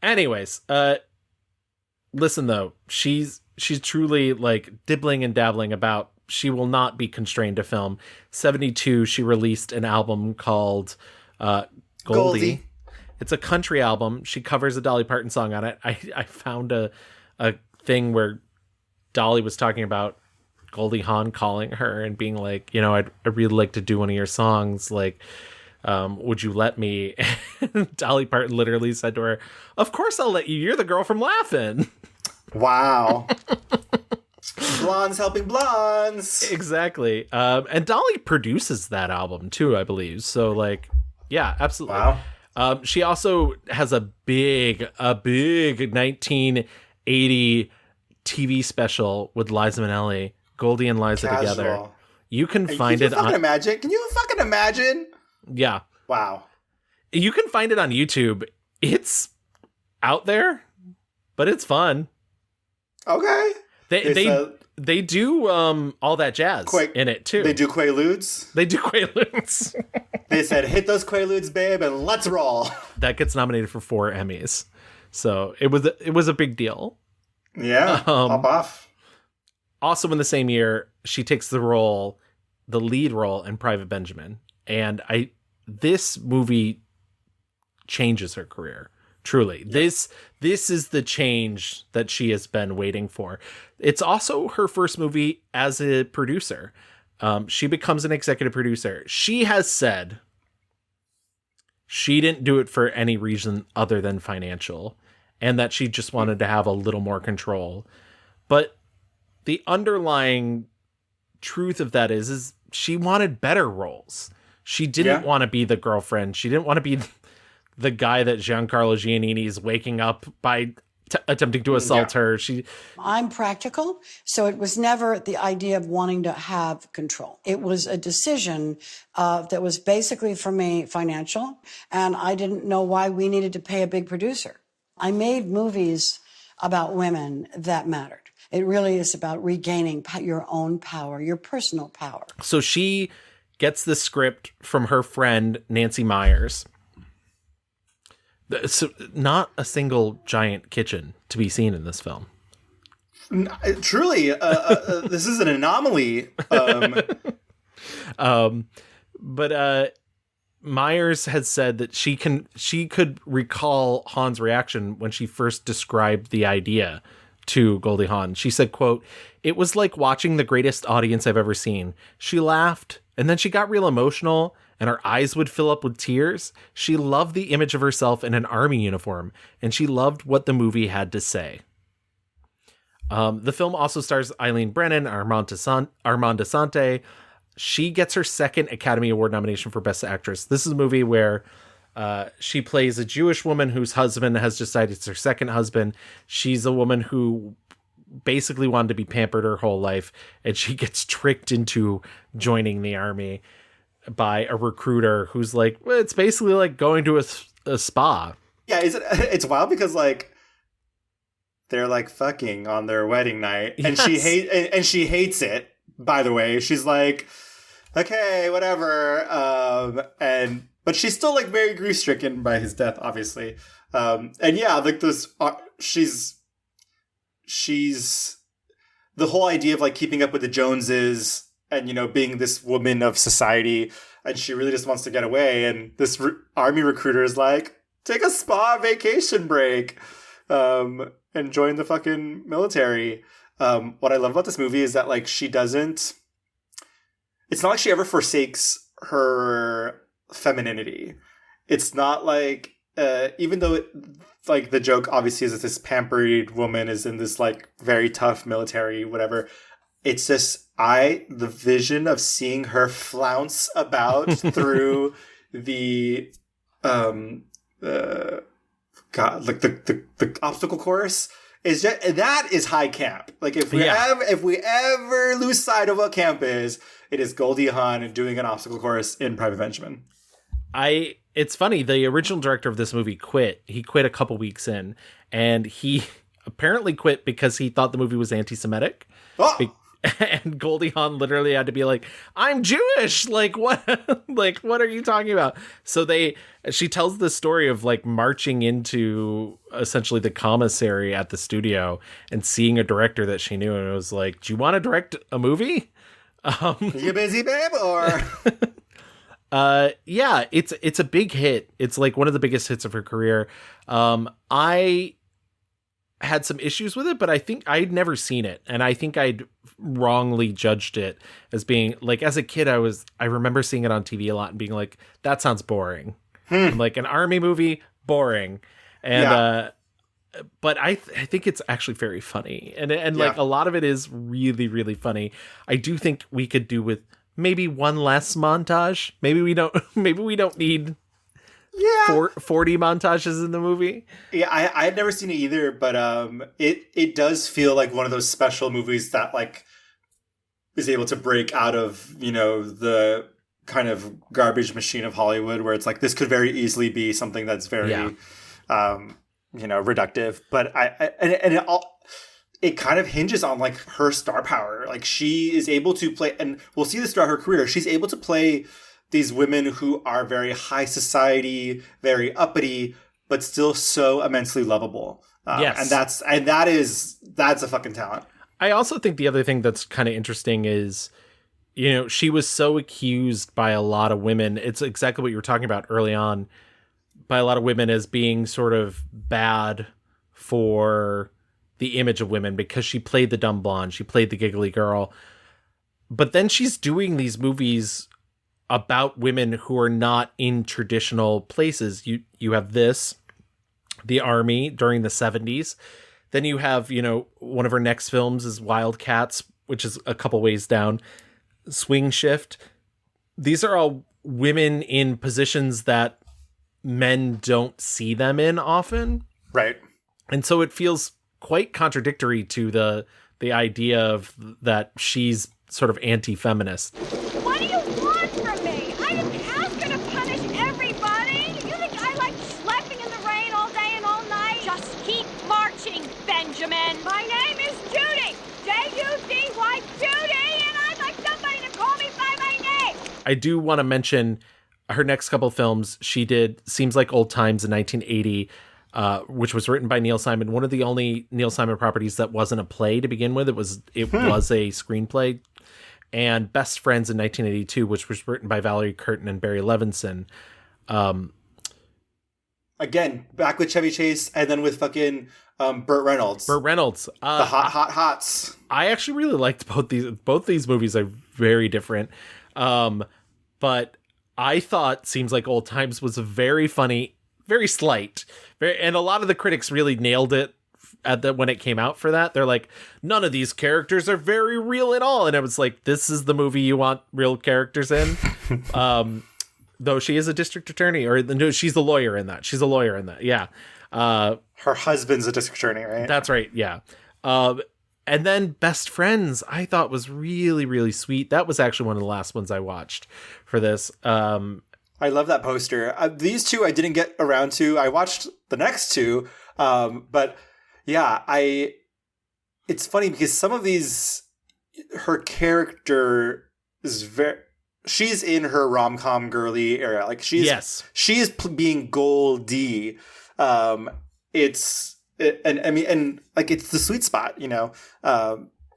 anyways, listen though, she's truly like dibbling and dabbling about. She will not be constrained to film. 72, she released an album called Goldie. It's a country album. She covers a Dolly Parton song on it. I found a thing where Dolly was talking about Goldie Hawn calling her and being like, you know, I'd really like to do one of your songs. Like, would you let me? And Dolly Parton literally said to her, of course I'll let you. You're the girl from Laugh-In. Wow. Blondes helping blondes. Exactly. And Dolly produces that album too, I believe. So like, yeah, absolutely. Wow. She also has a big 1980 TV special with Liza Minnelli, Goldie and Liza together. You can find it on... Can you fucking imagine? Yeah. Wow. You can find it on YouTube. It's out there, but it's fun. Okay. They do all that jazz in it too. They do Quaaludes. They said, hit those Quaaludes, babe, and let's roll. That gets nominated for 4 Emmys. So it was a big deal. Yeah. Pop off. Also in the same year, she takes the lead role in Private Benjamin. And this movie changes her career. Truly. Yep. This is the change that she has been waiting for. It's also her first movie as a producer. She becomes an executive producer. She has said she didn't do it for any reason other than financial, and that she just wanted to have a little more control. But the underlying truth of that is she wanted better roles. She didn't want to be the girlfriend. She didn't want to be the guy that Giancarlo Giannini is waking up by attempting to assault her. I'm practical, so it was never the idea of wanting to have control. It was a decision that was basically, for me, financial, and I didn't know why we needed to pay a big producer. I made movies about women that mattered. It really is about regaining your own power, your personal power. So she gets the script from her friend, Nancy Myers. So not a single giant kitchen to be seen in this film. Truly, this is an anomaly. But Myers has said that she could recall Hawn's reaction when she first described the idea to Goldie Hawn. She said, quote, "It was like watching the greatest audience I've ever seen. She laughed, and then she got real emotional, and her eyes would fill up with tears. She loved the image of herself in an army uniform, and she loved what the movie had to say." The film also stars Eileen Brennan, Armand Desante. She gets her second Academy Award nomination for Best Actress. This is a movie where she plays a Jewish woman whose husband has decided it's her second husband. She's a woman who basically wanted to be pampered her whole life, and she gets tricked into joining the army by a recruiter who's like, well, it's basically like going to a spa. Yeah, it's wild because like they're like fucking on their wedding night, and Yes. she hates it. By the way, she's like, okay, whatever, but she's still like very grief stricken by his death, obviously, and yeah, like this, she's the whole idea of like keeping up with the Joneses and, you know, being this woman of society, and she really just wants to get away. And this army recruiter is like, take a spa vacation break, and join the fucking military. What I love about this movie is that like it's not like she ever forsakes her femininity. It's not like, even though like the joke obviously is that this pampered woman is in this like very tough military, whatever. It's just the vision of seeing her flounce about through the obstacle course is just, that is high camp. Like if we ever lose sight of what camp is, it is Goldie Hawn doing an obstacle course in Private Benjamin. It's funny, the original director of this movie quit. He quit a couple weeks in, and he apparently quit because he thought the movie was anti-Semitic. And Goldie Hawn literally had to be like, I'm Jewish! Like, what? Like, what are you talking about? So she tells the story of like marching into essentially the commissary at the studio and seeing a director that she knew, and it was like, do you want to direct a movie? You busy, babe? Or... yeah, it's a big hit. It's like one of the biggest hits of her career. I had some issues with it, but I think I'd never seen it, and I think I'd wrongly judged it as being like, as a kid, I remember seeing it on TV a lot and being like, that sounds boring. Like an army movie, boring. And but I think it's actually very funny, and like a lot of it is really, really funny. I do think we could do with maybe one less montage. Maybe we don't need 40 montages in the movie. Yeah, I had never seen it either, but it does feel like one of those special movies that like is able to break out of, you know, the kind of garbage machine of Hollywood, where it's like this could very easily be something that's very you know, reductive. But it kind of hinges on like her star power. Like she is able to play, and we'll see this throughout her career, she's able to play these women who are very high society, very uppity, but still so immensely lovable. Yes. And that's a fucking talent. I also think the other thing that's kind of interesting is, you know, she was so accused by a lot of women. It's exactly what you were talking about early on, by a lot of women as being sort of bad for the image of women because she played the dumb blonde, she played the giggly girl. But then she's doing these movies about women who are not in traditional places. You have the army during the 70s. Then you have, you know, one of her next films is Wildcats, which is a couple ways down. Swing Shift. These are all women in positions that men don't see them in often. Right. And so it feels quite contradictory to the idea of that she's sort of anti-feminist. What do you want from me? I didn't ask her to punish everybody. You think I like schlepping in the rain all day and all night? Just keep marching, Benjamin. My name is Judy. I do want to mention her next couple films. She did Seems Like Old Times in 1980, which was written by Neil Simon. One of the only Neil Simon properties that wasn't a play to begin with. It was a screenplay. And Best Friends in 1982, which was written by Valerie Curtin and Barry Levinson. Again, back with Chevy Chase, and then with fucking Burt Reynolds. The Hot Hots. I actually really liked both these. Both these movies are very different. But I thought Seems Like Old Times was very funny, very slight. And a lot of the critics really nailed it when it came out for that. They're like, none of these characters are very real at all. And I was like, this is the movie you want real characters in. Though she is a district attorney, or no, she's the lawyer in that. She's a lawyer in that. Yeah. Her husband's a district attorney, right? That's right. Yeah. And then Best Friends, I thought was really, really sweet. That was actually one of the last ones I watched for this. I love that poster. These two I didn't get around to. I watched the next two, but yeah, it's funny because some of these, her character is she's in her rom-com girly era. Like she is being Goldie. It's the sweet spot, you know?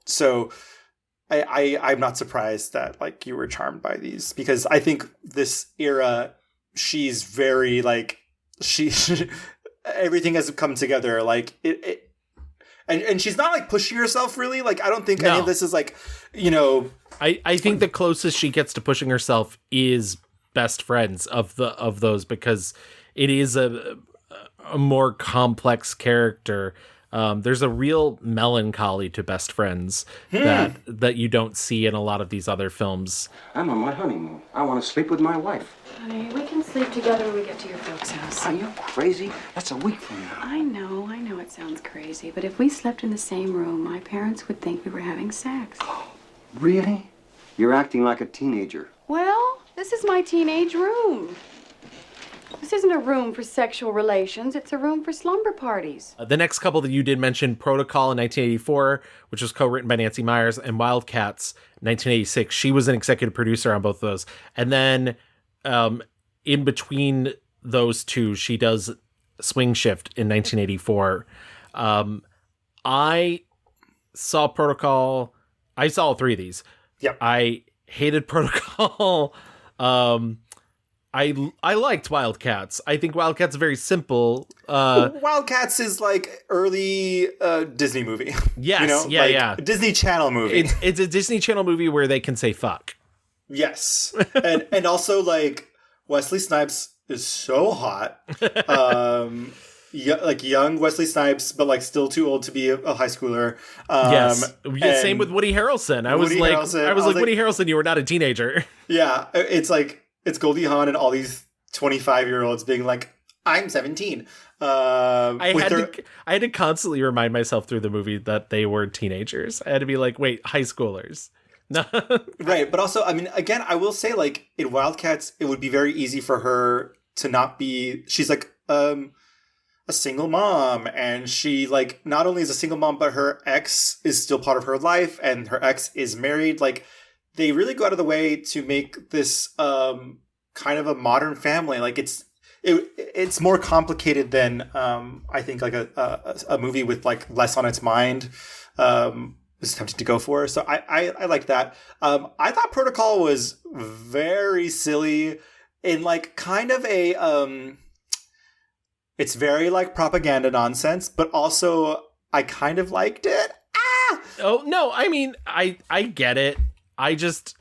So I'm not surprised that like you were charmed by these, because I think this era, she's very like, everything has come together. Like and she's not like pushing herself really. Like, I don't think any of this is like, you know, I think the closest she gets to pushing herself is Best Friends of those, because it is a more complex character. There's a real melancholy to Best Friends that you don't see in a lot of these other films. I'm on my honeymoon. I want to sleep with my wife. Honey, we can sleep together when we get to your folks' house. Are you crazy? That's a week from now. I know it sounds crazy, but if we slept in the same room, my parents would think we were having sex. Really? You're acting like a teenager. Well, this is my teenage room. This isn't a room for sexual relations. It's a room for slumber parties. The next couple that you did mention, Protocol in 1984, which was co-written by Nancy Myers, and Wildcats 1986. She was an executive producer on both of those. And then in between those two, she does Swing Shift in 1984. I saw Protocol. I saw all three of these. Yep. I hated Protocol. I liked Wildcats. I think Wildcats is very simple. Wildcats is like early Disney movie. Yes, you know? yeah. A Disney Channel movie. It's a Disney Channel movie where they can say fuck. Yes, and also like Wesley Snipes is so hot. Like young Wesley Snipes, but like still too old to be a high schooler. Yes, same with Woody Harrelson. I was like, Woody Harrelson, you were not a teenager. Yeah, it's Goldie Hawn and all these 25-year-olds being like, I'm 17. I had to constantly remind myself through the movie that they were teenagers. I had to be like, wait, high schoolers. No. Right, but also, I mean, again, I will say, like, in Wildcats, it would be very easy for her to not be... She's like a single mom, and she, like, not only is a single mom, but her ex is still part of her life, and her ex is married. Like, they really go out of the way to make this kind of a modern family. Like, it's more complicated than I think like a movie with like less on its mind was tempted to go for. So I like that. I thought Protocol was very silly in like kind of a it's very like propaganda nonsense, but also I kind of liked it. Oh no, I mean I get it. It's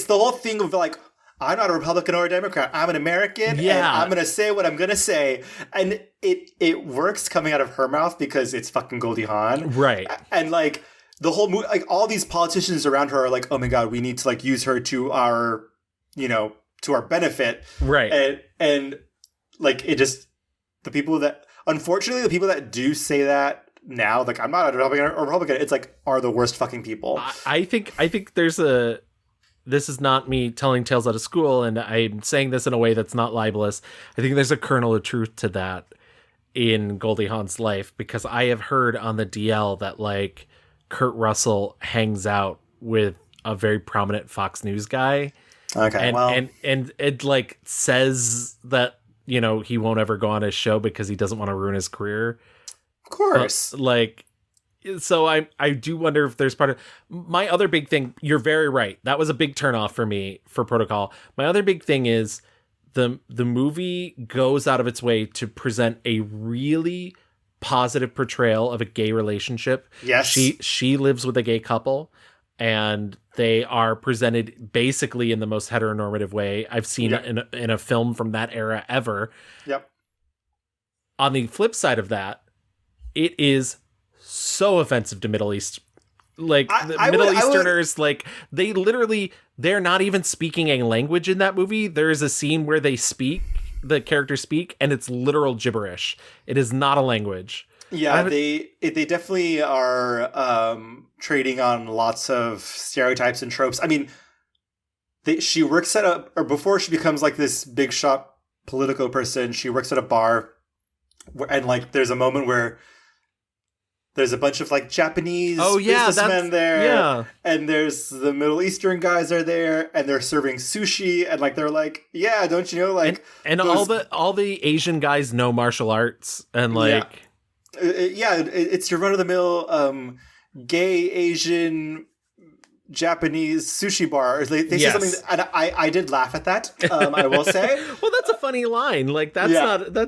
the whole thing of like, I'm not a Republican or a Democrat. I'm an American, and I'm going to say what I'm going to say. And it works coming out of her mouth because it's fucking Goldie Hawn. Right. And like the whole movie, like all these politicians around her are like, oh my God, we need to like use her to our, you know, to our benefit. Right. And like it just, unfortunately, the people that do say that now, like I'm not a Republican, it's like are the worst fucking people. I think this is not me telling tales out of school, and I'm saying this in a way that's not libelous. I think there's a kernel of truth to that in Goldie Hawn's life, because I have heard on the DL that like Kurt Russell hangs out with a very prominent Fox News guy, Okay, and it like says that, you know, he won't ever go on his show because he doesn't want to ruin his career. Of course. So I do wonder if there's part of my other big thing. You're very right. That was a big turnoff for me for Protocol. My other big thing is the movie goes out of its way to present a really positive portrayal of a gay relationship. Yes. She lives with a gay couple, and they are presented basically in the most heteronormative way I've seen in a film from that era ever. Yep. On the flip side of that, it is so offensive to Middle East. Like, Middle Easterners, like, they're not even speaking a language in that movie. There is a scene where the characters speak, and it's literal gibberish. It is not a language. Yeah, they definitely are trading on lots of stereotypes and tropes. I mean, she works before she becomes like this big shot Politico person, she works at a bar, and like there's a moment where there's a bunch of like Japanese businessmen there, and there's the Middle Eastern guys are there, and they're serving sushi, and like they're like, yeah, don't you know, like, and all the Asian guys know martial arts, and like, it's your run of the mill gay Asian Japanese sushi bar. They say something, and I did laugh at that. I will say. Well, that's a funny line. Like that's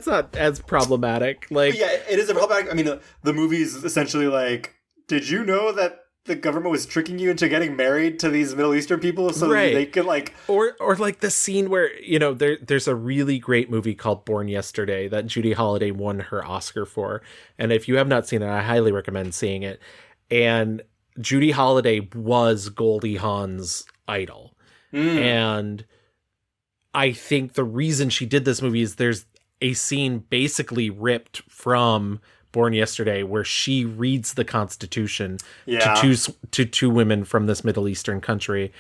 not as problematic. Like, yeah, it is a problematic. I mean, the movie's essentially like, did you know that the government was tricking you into getting married to these Middle Eastern people so they could like, or like the scene where, you know, there's a really great movie called Born Yesterday that Judy Holliday won her Oscar for, and if you have not seen it, I highly recommend seeing it. And Judy Holliday was Goldie Hawn's idol. And I think the reason she did this movie is there's a scene basically ripped from Born Yesterday where she reads the Constitution to two women from this Middle Eastern country,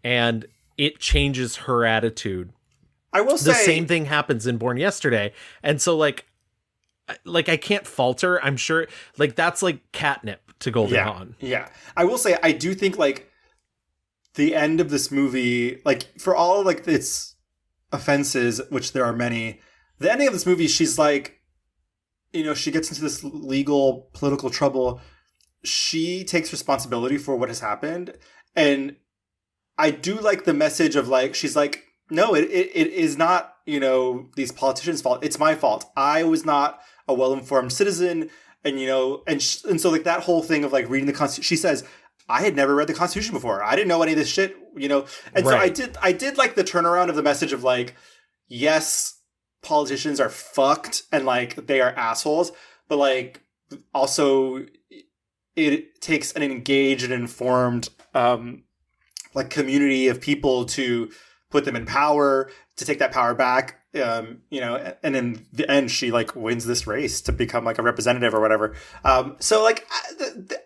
and it changes her attitude. I will say the same thing happens in Born Yesterday. And so like I can't falter. I'm sure like that's like catnip to Goldie Hawn. Yeah. I will say, I do think like the end of this movie, like for all like its offenses, which there are many, the ending of this movie, she's like, you know, she gets into this legal political trouble. She takes responsibility for what has happened. And I do like the message of like, she's like, no, it is not, you know, these politicians' fault. It's my fault. I was not a well-informed citizen. And, you know, and so like that whole thing of like reading the Constitution, she says, I had never read the Constitution before. I didn't know any of this shit, you know? And so I did like the turnaround of the message of like, yes, politicians are fucked and like they are assholes, but like also it takes an engaged and informed like community of people to put them in power, to take that power back. You know, and in the end, she like wins this race to become like a representative or whatever. So like,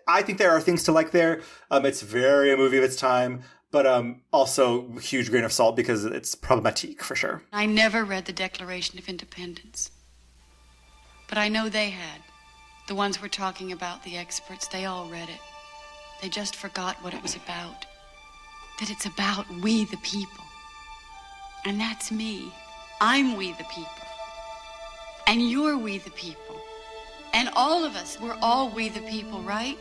I think there are things to like there. It's very a movie of its time, but also huge grain of salt because it's problematic for sure. I never read the Declaration of Independence, but I know they had. The ones we're talking about, the experts, they all read it. They just forgot what it was about. That it's about we the people. And that's me. I'm we the people. And you're we the people. And all of us, we're all we the people, right?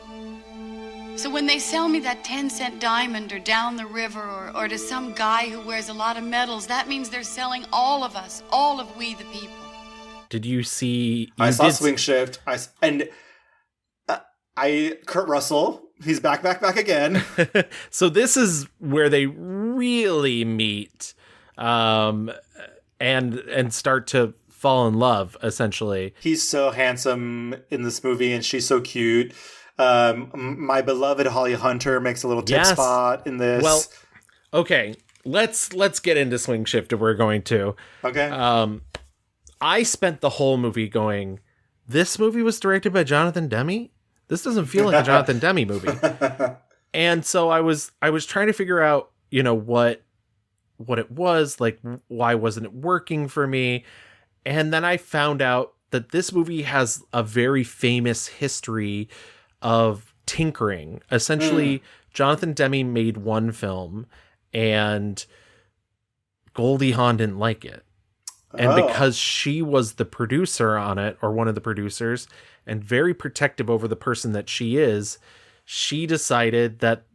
So when they sell me that 10-cent diamond or down the river or to some guy who wears a lot of medals, that means they're selling all of us, all of we the people. Did you see... I saw Swing Shift. Kurt Russell, he's back again. So this is where they really meet and start to fall in love, essentially. He's so handsome in this movie, and she's so cute. My beloved Holly Hunter makes a little tip spot in this. Well, okay, let's get into Swing Shift if we're going to. Okay. I spent the whole movie going, this movie was directed by Jonathan Demme? This doesn't feel like a Jonathan Demme movie. And so I was trying to figure out, you know, what it was, like, why wasn't it working for me? And then I found out that this movie has a very famous history of tinkering. Essentially, Jonathan Demme made one film, and Goldie Hawn didn't like it. And because she was the producer on it, or one of the producers, and very protective over the person that she is, she decided that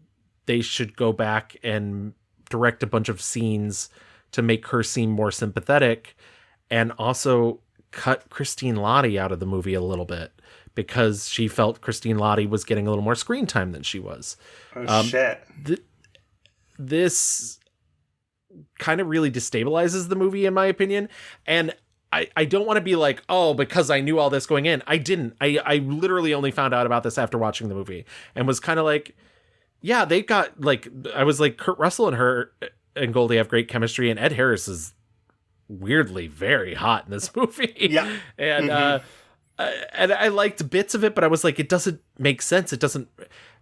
they should go back and direct a bunch of scenes to make her seem more sympathetic, and also cut Christine Lottie out of the movie a little bit because she felt Christine Lottie was getting a little more screen time than she was. Shit. This kind of really destabilizes the movie, in my opinion. And I don't want to be like, oh, because I knew all this going in. I didn't. I literally only found out about this after watching the movie and was kind of like, yeah, they got like, I was like, Kurt Russell and her and Goldie have great chemistry, and Ed Harris is weirdly very hot in this movie. Yeah. And, and I liked bits of it, but I was like, it doesn't make sense. It doesn't.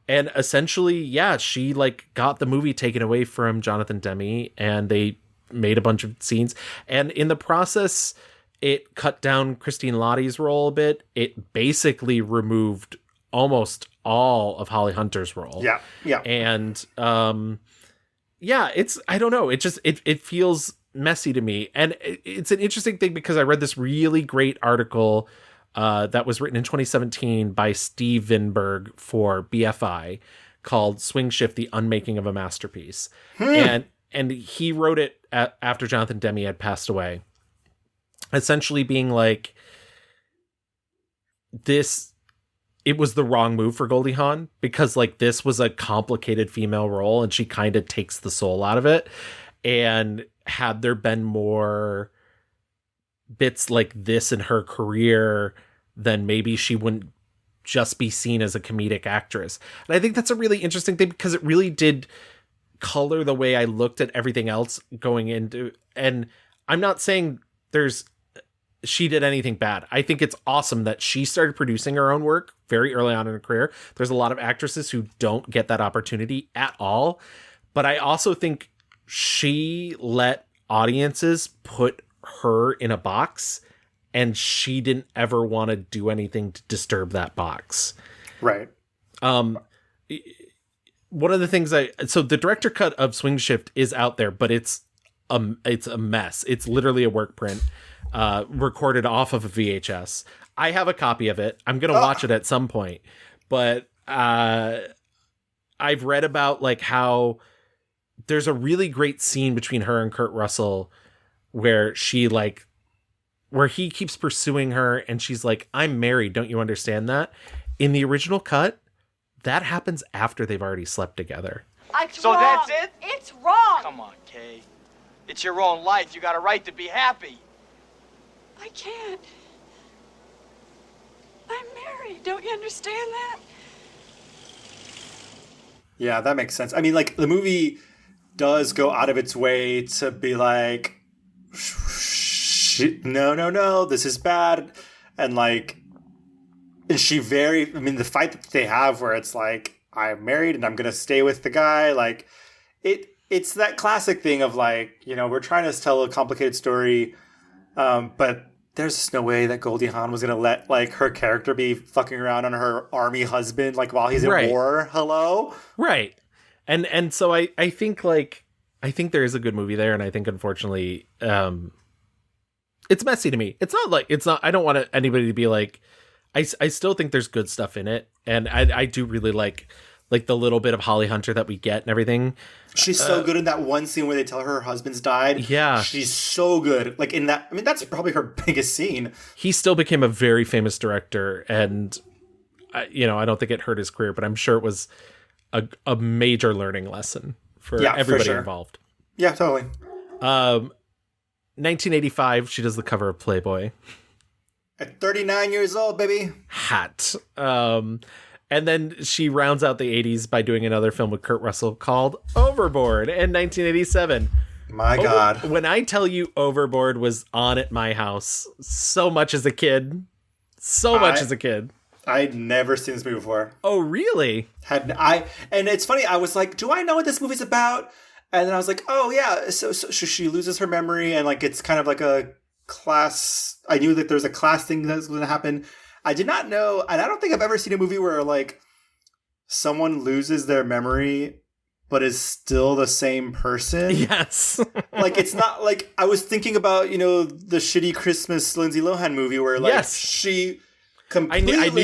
And essentially, yeah, she like got the movie taken away from Jonathan Demme, and they made a bunch of scenes. And in the process, it cut down Christine Lottie's role a bit. It basically removed almost all of Holly Hunter's role. Yeah. Yeah. And yeah, it's, I don't know. It just, it feels messy to me. And it's an interesting thing because I read this really great article that was written in 2017 by Steve Vinberg for BFI called Swing Shift, The Unmaking of a Masterpiece. And he wrote it after Jonathan Demme had passed away, essentially being like, it was the wrong move for Goldie Hawn because like this was a complicated female role and she kind of takes the soul out of it. And had there been more bits like this in her career, then maybe she wouldn't just be seen as a comedic actress. And I think that's a really interesting thing because it really did color the way I looked at everything else going into, and I'm not saying she did anything bad. I think it's awesome that she started producing her own work very early on in her career. There's a lot of actresses who don't get that opportunity at all. But I also think she let audiences put her in a box, and she didn't ever want to do anything to disturb that box. Right. One of the things so the director cut of Swing Shift is out there, but it's a mess. It's literally a work print, recorded off of a VHS. I have a copy of it. I'm going to watch it at some point, but I've read about like how there's a really great scene between her and Kurt Russell where where he keeps pursuing her and she's like, I'm married. Don't you understand that? In the original cut, that happens after they've already slept together. So wrong. That's it? It's wrong. Come on, Kay. It's your own life. You got a right to be happy. I can't. I'm married. Don't you understand that? Yeah, that makes sense. I mean, like, the movie does go out of its way to be like, no, this is bad. And like, and the fight that they have where it's like, I'm married and I'm going to stay with the guy. Like, it's that classic thing of like, we're trying to tell a complicated story, but there's just no way that Goldie Hawn was going to let like her character be fucking around on her army husband like while he's at war. Hello? Right. And so I think there is a good movie there, and I think unfortunately it's messy to me. I don't want anybody to be like, I still think there's good stuff in it, and I do really like the little bit of Holly Hunter that we get and everything. She's so good in that one scene where they tell her husband's died. Yeah. She's so good. Like in that, I mean, that's probably her biggest scene. He still became a very famous director, and I don't think it hurt his career, but I'm sure it was a major learning lesson for everybody involved. Yeah, totally. 1985, she does the cover of Playboy. At 39 years old, baby. Hot. And then she rounds out the 80s by doing another film with Kurt Russell called Overboard in 1987. My God. When I tell you Overboard was on at my house so much as a kid. I'd never seen this movie before. Oh, really? And it's funny, I was like, do I know what this movie's about? And then I was like, oh yeah, so she loses her memory and like it's kind of like a class. I knew that there's a class thing that's going to happen. I did not know, and I don't think I've ever seen a movie where like someone loses their memory but is still the same person. Yes. Like, it's not like I was thinking about, the shitty Christmas Lindsay Lohan movie where she completely. I knew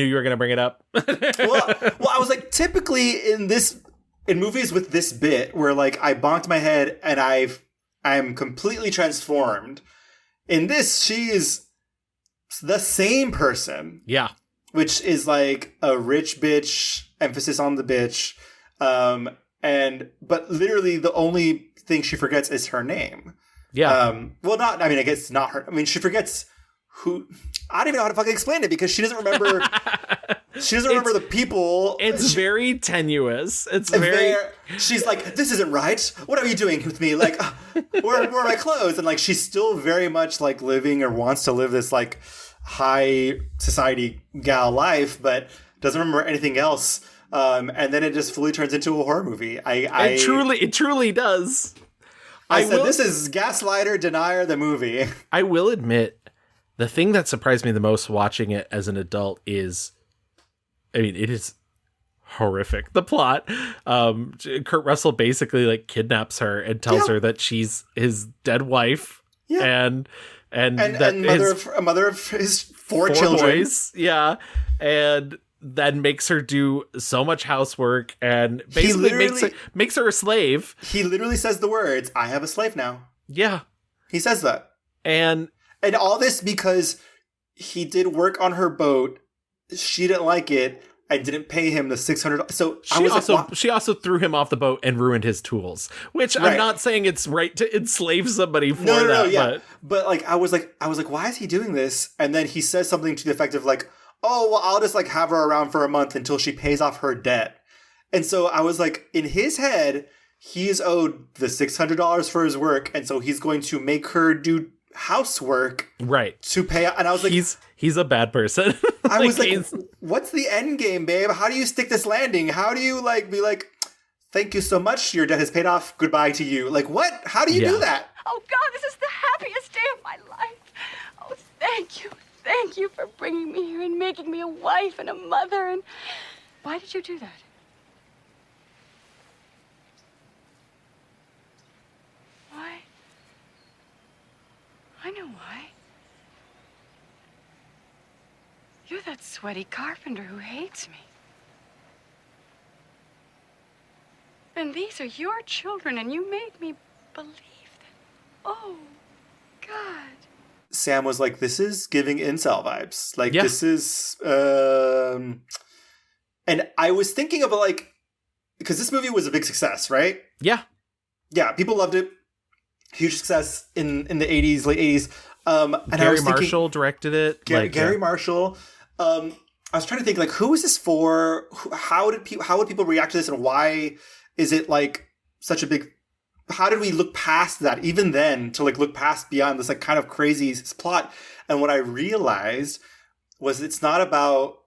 you were going to bring it up. well, I was like, typically in movies with this bit where like I bonked my head and I'm completely transformed. In this, she is the same person. Yeah. Which is like a rich bitch, emphasis on the bitch. But literally the only thing she forgets is her name. Yeah. I guess not her. I mean, she forgets who. I don't even know how to fucking explain it because she doesn't remember. She doesn't remember the people. It's very tenuous. She's like, this isn't right. What are you doing with me? Like, where are my clothes? And like, she's still very much like living or wants to live this like high society gal life, but doesn't remember anything else. And then it just fully turns into a horror movie. It truly does. This is Gaslighter Denier the movie. I will admit, the thing that surprised me the most watching it as an adult is, it is horrific. The plot. Kurt Russell basically like kidnaps her and tells her that she's his dead wife. Yeah. And mother of his four children. Boys. Yeah. And then makes her do so much housework and basically makes her a slave. He literally says the words, I have a slave now. Yeah. He says that. And all this because he did work on her boat. She didn't like it. I didn't pay him the $600. So she also threw him off the boat and ruined his tools, which I'm not saying it's right to enslave somebody for that. But like, I was like, why is he doing this? And then he says something to the effect of like, oh, well, I'll just like have her around for a month until she pays off her debt. And so I was like, in his head, he is owed the $600 for his work. And so he's going to make her do housework to pay. And I was like, he's a bad person. I was like, what's the end game, babe? How do you stick this landing? How do you like be like, thank you so much, your debt has paid off, goodbye to you? Like, what? How do you do that? Oh God, this is the happiest day of my life. Oh, thank you for bringing me here and making me a wife and a mother. And why did you do that? Why? I know why. You're that sweaty carpenter who hates me. And these are your children, and you made me believe that. Oh, God. Sam was like, this is giving incel vibes. Like, this is... And I was thinking of like... Because this movie was a big success, right? Yeah. Yeah, people loved it. Huge success in the 80s, late 80s. And Gary Marshall directed it. Gary Marshall. I was trying to think, like, who is this for? How would people react to this? And why is it, like, such a big... How did we look past that, even then, to, like, look past beyond this, like, kind of crazy plot? And what I realized was it's not about,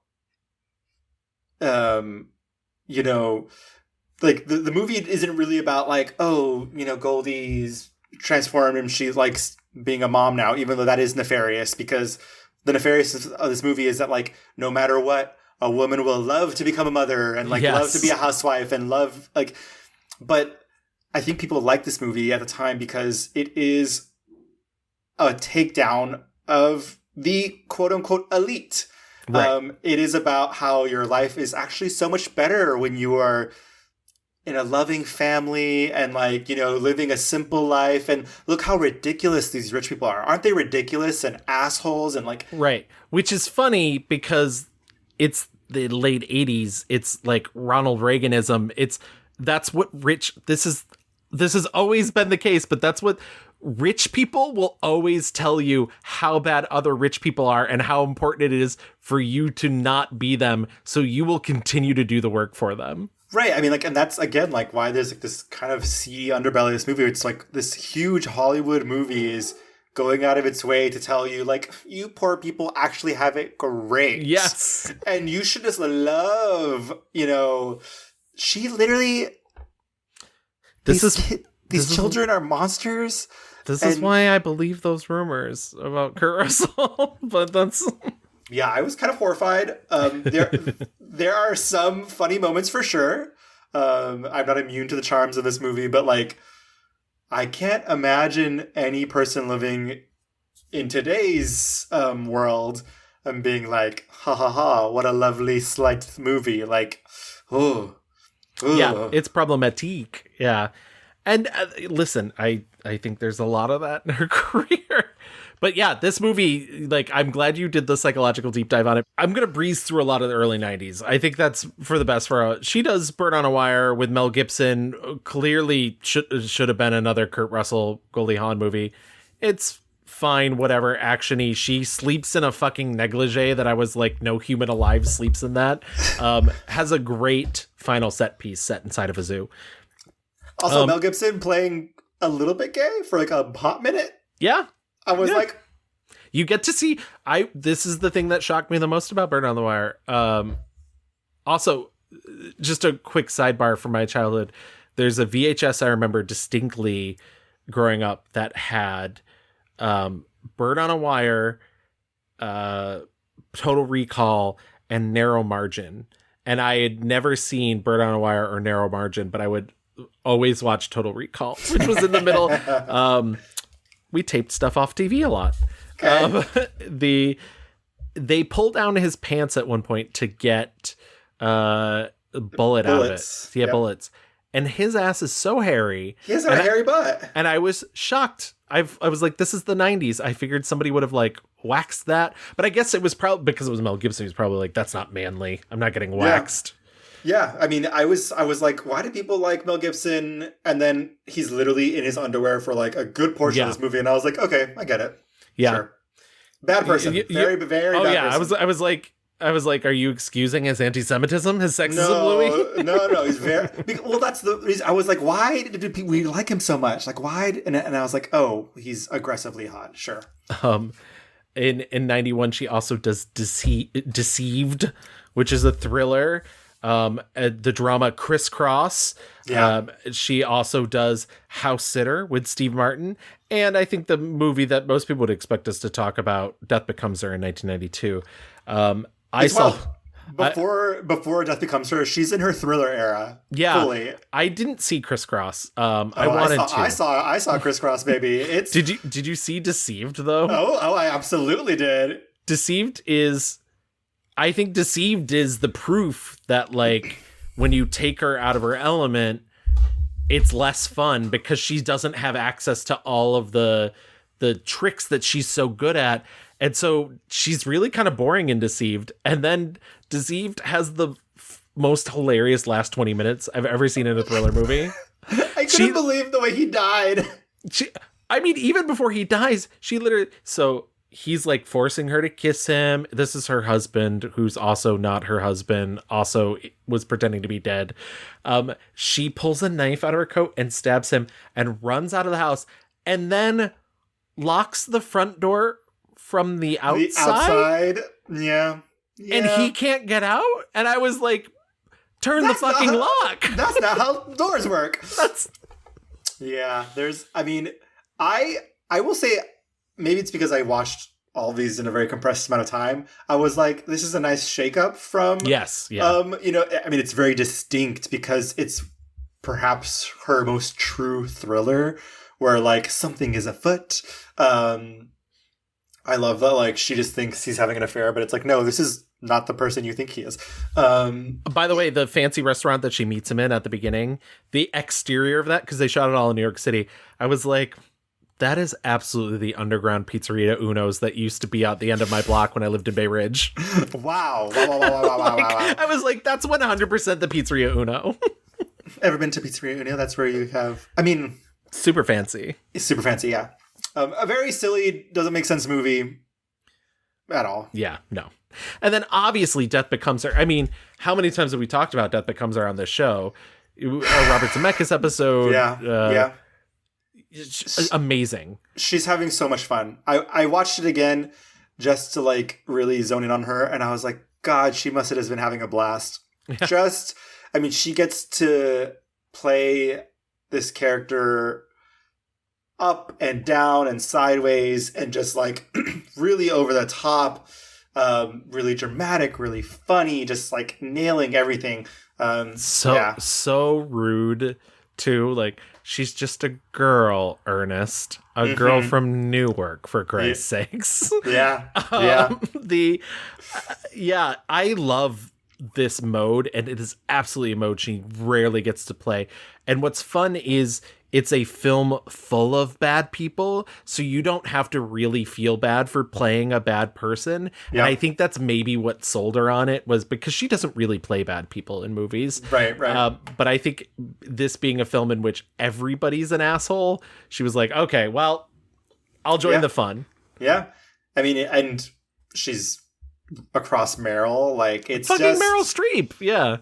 you know... Like, the movie isn't really about, like, oh, you know, Goldie's transformed and she likes being a mom now, even though that is nefarious, because the nefarious of this movie is that, like, no matter what, a woman will love to become a mother and, like, love to be a housewife and love, like... But I think people liked this movie at the time because it is a takedown of the quote-unquote elite. Right. It is about how your life is actually so much better when you are... in a loving family and, like, you know, living a simple life. And look how ridiculous these rich people are. Aren't they ridiculous and assholes and, like... Right. Which is funny because it's the late 80s. It's like Ronald Reaganism. That's what this has always been the case, but that's what rich people will always tell you, how bad other rich people are and how important it is for you to not be them. So you will continue to do the work for them. Right. I mean, like, and that's, again, like, why there's, like, this kind of seedy underbelly of this movie. It's, like, this huge Hollywood movie is going out of its way to tell you, like, you poor people actually have it great. Yes. And you should just love, you know, she literally... These children are monsters. This is why I believe those rumors about Kurt Russell. But that's... Yeah, I was kind of horrified. There are some funny moments for sure. I'm not immune to the charms of this movie, but like, I can't imagine any person living in today's world and being like, ha ha ha, what a lovely slight movie. Like, oh. Yeah, it's problematique. Yeah. And listen, I think there's a lot of that in her career. But yeah, this movie, like, I'm glad you did the psychological deep dive on it. I'm going to breeze through a lot of the early 90s. I think that's for the best for her. She does Bird on a Wire with Mel Gibson. Clearly should have been another Kurt Russell, Goldie Hawn movie. It's fine, whatever, action-y. She sleeps in a fucking negligee that I was like, no human alive sleeps in that. Has a great final set piece set inside of a zoo. Also, Mel Gibson playing a little bit gay for like a hot minute. Yeah. I was like... You get to see... This is the thing that shocked me the most about Bird on the Wire. Also, just a quick sidebar from my childhood. There's a VHS I remember distinctly growing up that had Bird on a Wire, Total Recall, and Narrow Margin. And I had never seen Bird on a Wire or Narrow Margin, but I would always watch Total Recall, which was in the middle. We taped stuff off TV a lot. Okay. They pull down his pants at one point to get bullet out of it. Yeah, bullets. And his ass is so hairy. He has a hairy butt. And I was shocked. I was like, this is the 90s. I figured somebody would have like waxed that. But I guess it was probably because it was Mel Gibson. He was probably like, that's not manly. I'm not getting waxed. Yeah. I mean, I was like, why do people like Mel Gibson? And then he's literally in his underwear for like a good portion of this movie. And I was like, okay, I get it. Yeah. Sure. Bad person. Very bad person. I was like, are you excusing his anti-Semitism, his sexism, Louis? No. He's very... Well, that's the reason. I was like, why did we like him so much? Like, why? And I was like, oh, he's aggressively hot. Sure. In 91, she also does Deceived, which is a thriller. The drama Crisscross. Yeah. She also does House Sitter with Steve Martin. And I think the movie that most people would expect us to talk about, Death Becomes Her in 1992. Before Death Becomes Her, she's in her thriller era. Yeah. Fully. I didn't see Crisscross. I wanted to. I saw Crisscross, baby. It's... Did you see Deceived though? Oh, I absolutely did. I think Deceived is the proof that like when you take her out of her element, it's less fun because she doesn't have access to all of the tricks that she's so good at. And so she's really kind of boring in Deceived. And then Deceived has the most hilarious last 20 minutes I've ever seen in a thriller movie. I couldn't believe the way he died. Even before he dies, she literally... So he's like forcing her to kiss him. This is her husband, who's also not her husband, also was pretending to be dead. She pulls a knife out of her coat and stabs him and runs out of the house and then locks the front door from the outside. Yeah. And he can't get out. And I was like, turn the fucking lock. That's not how doors work. Yeah, I will say, maybe it's because I watched all these in a very compressed amount of time. I was like, this is a nice shakeup from... Yes, yeah. It's very distinct because it's perhaps her most true thriller where, like, something is afoot. I love that, like, she just thinks he's having an affair, but it's like, no, this is not the person you think he is. By the way, the fancy restaurant that she meets him in at the beginning, the exterior of that, because they shot it all in New York City, I was like... That is absolutely the underground pizzeria Uno's that used to be at the end of my block when I lived in Bay Ridge. Wow. I was like, that's 100% the pizzeria Uno. Ever been to Pizzeria Uno? That's where you have... super fancy. It's super fancy, yeah. A very silly, doesn't make sense movie at all. Yeah, no. And then obviously Death Becomes Her. I mean, how many times have we talked about Death Becomes Her on this show? Robert Zemeckis episode. Yeah. Amazing. She's having so much fun. I watched it again just to like really zone in on her, and I was like, God, she must have just been having a blast. Yeah. She gets to play this character up and down and sideways and just like really over the top. really dramatic, really funny, just like nailing everything. So rude too. Like, she's just a girl, Ernest, a girl from Newark, for Christ's sakes. Yeah. I love this mode, and it is absolutely a mode she rarely gets to play. And what's fun is it's a film full of bad people, so you don't have to really feel bad for playing a bad person. And I think that's maybe what sold her on it, was because she doesn't really play bad people in movies. Right. But I think this being a film in which everybody's an asshole, she was like, okay, well, I'll join the fun. Yeah. I mean, and she's across Meryl. Like, it's fucking just Meryl Streep. Yeah.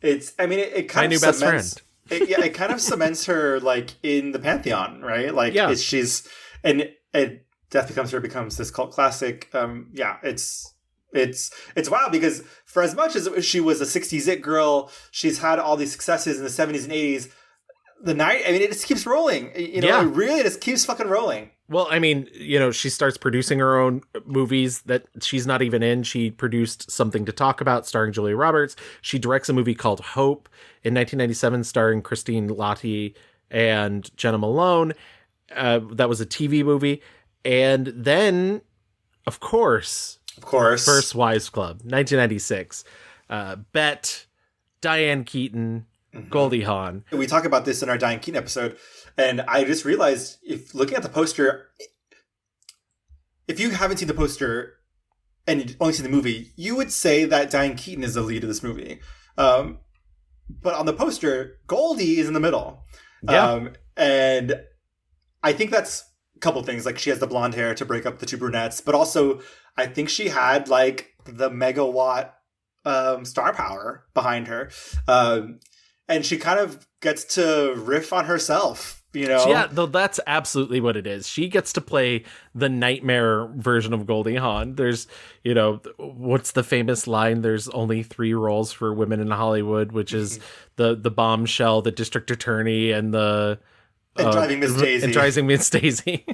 It kind my of new best friend. It kind of cements her like in the pantheon, right? Like, she's and Death Becomes Her becomes this cult classic. It's wild, because for as much as she was a 60s it girl, she's had all these successes in the 70s and 80s. It just keeps rolling. It really just keeps fucking rolling. Well, I mean, she starts producing her own movies that she's not even in. She produced Something to Talk About, starring Julia Roberts. She directs a movie called Hope in 1997, starring Christine Lahti and Jenna Malone. That was a TV movie. And then, of course, First Wives Club, 1996. Bet, Diane Keaton, Goldie Hawn. We talk about this in our Diane Keaton episode, and I just realized, if looking at the poster, if you haven't seen the poster and you've only seen the movie, you would say that Diane Keaton is the lead of this movie. But on the poster, Goldie is in the middle. Yeah. And I think that's a couple things. Like, she has the blonde hair to break up the two brunettes, but also I think she had like the megawatt star power behind her. And she kind of gets to riff on herself, Yeah, though that's absolutely what it is. She gets to play the nightmare version of Goldie Hawn. There's, what's the famous line? There's only 3 roles for women in Hollywood, which is the bombshell, the district attorney, and Driving Miss Daisy. And Driving Miss Daisy.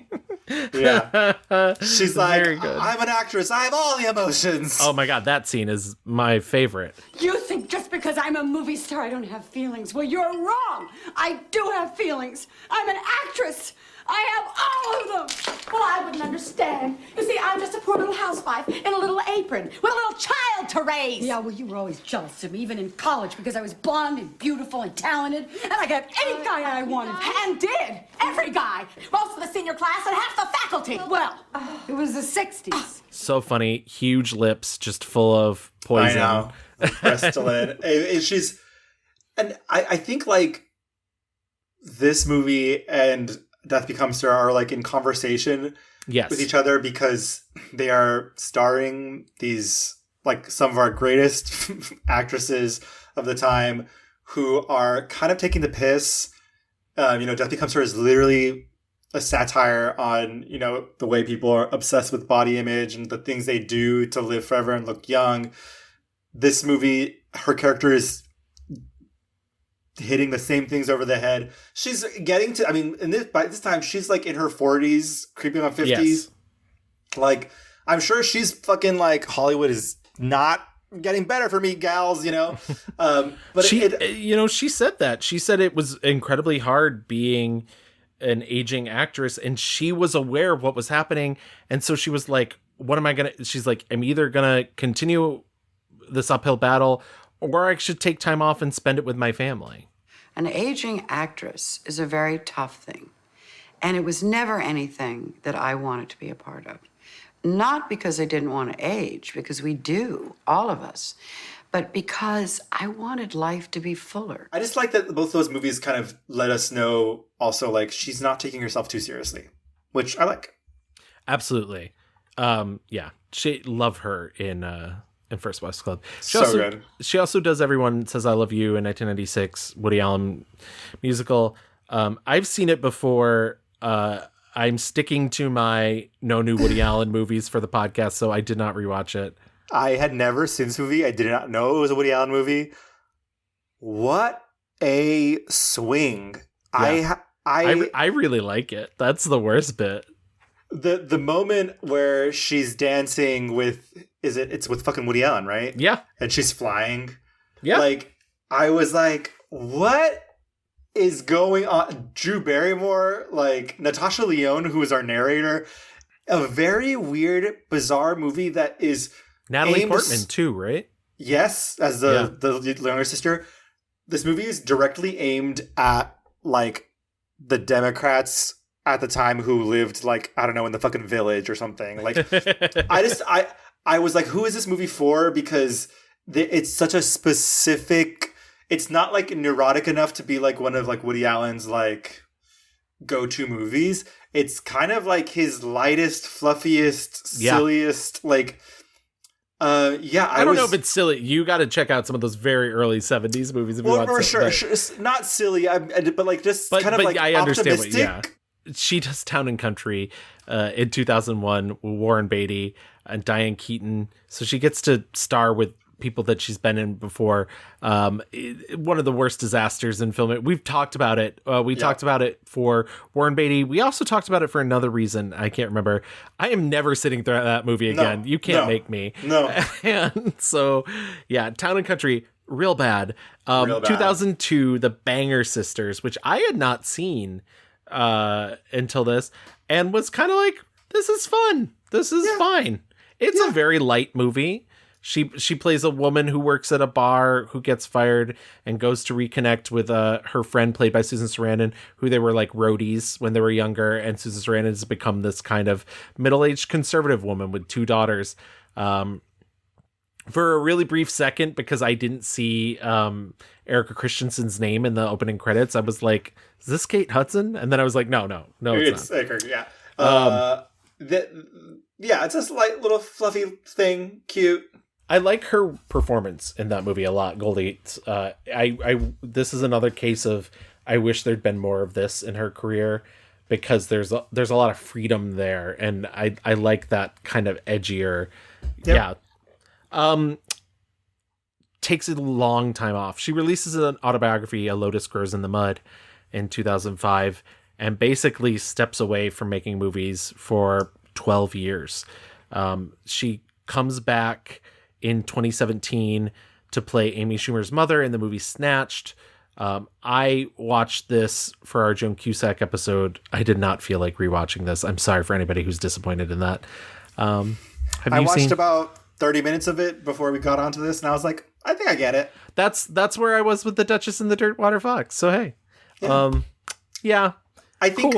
Yeah. She's like, I'm an actress. I have all the emotions. Oh my God, that scene is my favorite. You think just because I'm a movie star I don't have feelings? Well, you're wrong. I do have feelings. I'm an actress. I have all of them. Well, I wouldn't understand. You see, I'm just a poor little housewife in a little apron with a little child to raise. Yeah, well, you were always jealous of me, even in college, because I was blonde and beautiful and talented, and I got any guy I wanted. And did. Every guy. Most of the senior class and half the faculty. Well, it was the 60s. So funny. Huge lips, just full of poison. I know. Restylane. And I think, like, this movie and Death Becomes Her are like in conversation with each other, because they are starring these, like, some of our greatest actresses of the time who are kind of taking the piss. Death Becomes Her is literally a satire on, the way people are obsessed with body image and the things they do to live forever and look young. This movie, her character is hitting the same things over the head. She's getting to, by this time, she's like in her 40s, creeping on 50s. Yes. Like, I'm sure she's fucking like, Hollywood is not getting better for me, gals, But she said that. She said it was incredibly hard being an aging actress, and she was aware of what was happening. And so she was like, she's like, I'm either going to continue this uphill battle, or I should take time off and spend it with my family. An aging actress is a very tough thing. And it was never anything that I wanted to be a part of. Not because I didn't want to age, because we do, all of us, but because I wanted life to be fuller. I just like that both those movies kind of let us know also, like, she's not taking herself too seriously, which I like. Absolutely. She love her in First Wives Club. Good. She also does Everyone Says I Love You in 1996, Woody Allen musical. I've seen it before. I'm sticking to my no new Woody Allen movies for the podcast, so I did not rewatch it. I had never seen this movie. I did not know it was a Woody Allen movie. What a swing. Yeah. I really like it. That's the worst bit. The moment where she's dancing with it's with fucking Woody Allen, right? Yeah. And she's flying. Yeah. Like, I was like, what is going on? Drew Barrymore, like Natasha Lyonne, who is our narrator. A very weird, bizarre movie that is Natalie Portman too, right? Yes, as the younger sister. This movie is directly aimed at like the Democrats at the time who lived like, I don't know, in the fucking Village or something. Like, I was like, who is this movie for? Because it's such a specific. It's not like neurotic enough to be like one of like Woody Allen's like go-to movies. It's kind of like his lightest, fluffiest, silliest, like, I don't know if it's silly. You got to check out some of those very early 70s movies. If you want sure. It's not silly, but like just kind of like I understand optimistic. She does Town and Country in 2001 with Warren Beatty and Diane Keaton. So she gets to star with people that she's been in before. One of the worst disasters in film. We've talked about it. We talked about it for Warren Beatty. We also talked about it for another reason. I can't remember. I am never sitting through that movie again. You can't make me. No. And so, yeah, Town and Country, real bad. 2002, The Banger Sisters, which I had not seen until this, and was kind of like, this is fun. This is fine. It's a very light movie. She plays a woman who works at a bar who gets fired and goes to reconnect with her friend played by Susan Sarandon, who they were like roadies when they were younger. And Susan Sarandon has become this kind of middle-aged conservative woman with 2 daughters. For a really brief second, because I didn't see Erica Christensen's name in the opening credits, I was like, is this Kate Hudson? And then I was like, no, it's not. Yeah. It's a slight little fluffy thing, cute. I like her performance in that movie a lot, Goldie. This is another case of I wish there'd been more of this in her career, because there's a lot of freedom there, and I like that kind of edgier. Yep. Yeah. Takes a long time off. She releases an autobiography, A Lotus Grows in the Mud, in 2005, and basically steps away from making movies for 12 years. She comes back in 2017 to play Amy Schumer's mother in the movie Snatched. I watched this for our Joan Cusack episode. I did not feel like rewatching this. I'm sorry for anybody who's disappointed in that. I watched about 30 minutes of it before we got onto this, and I was like, I think I get it. That's where I was with The Duchess and the Dirtwater Fox. So hey, I think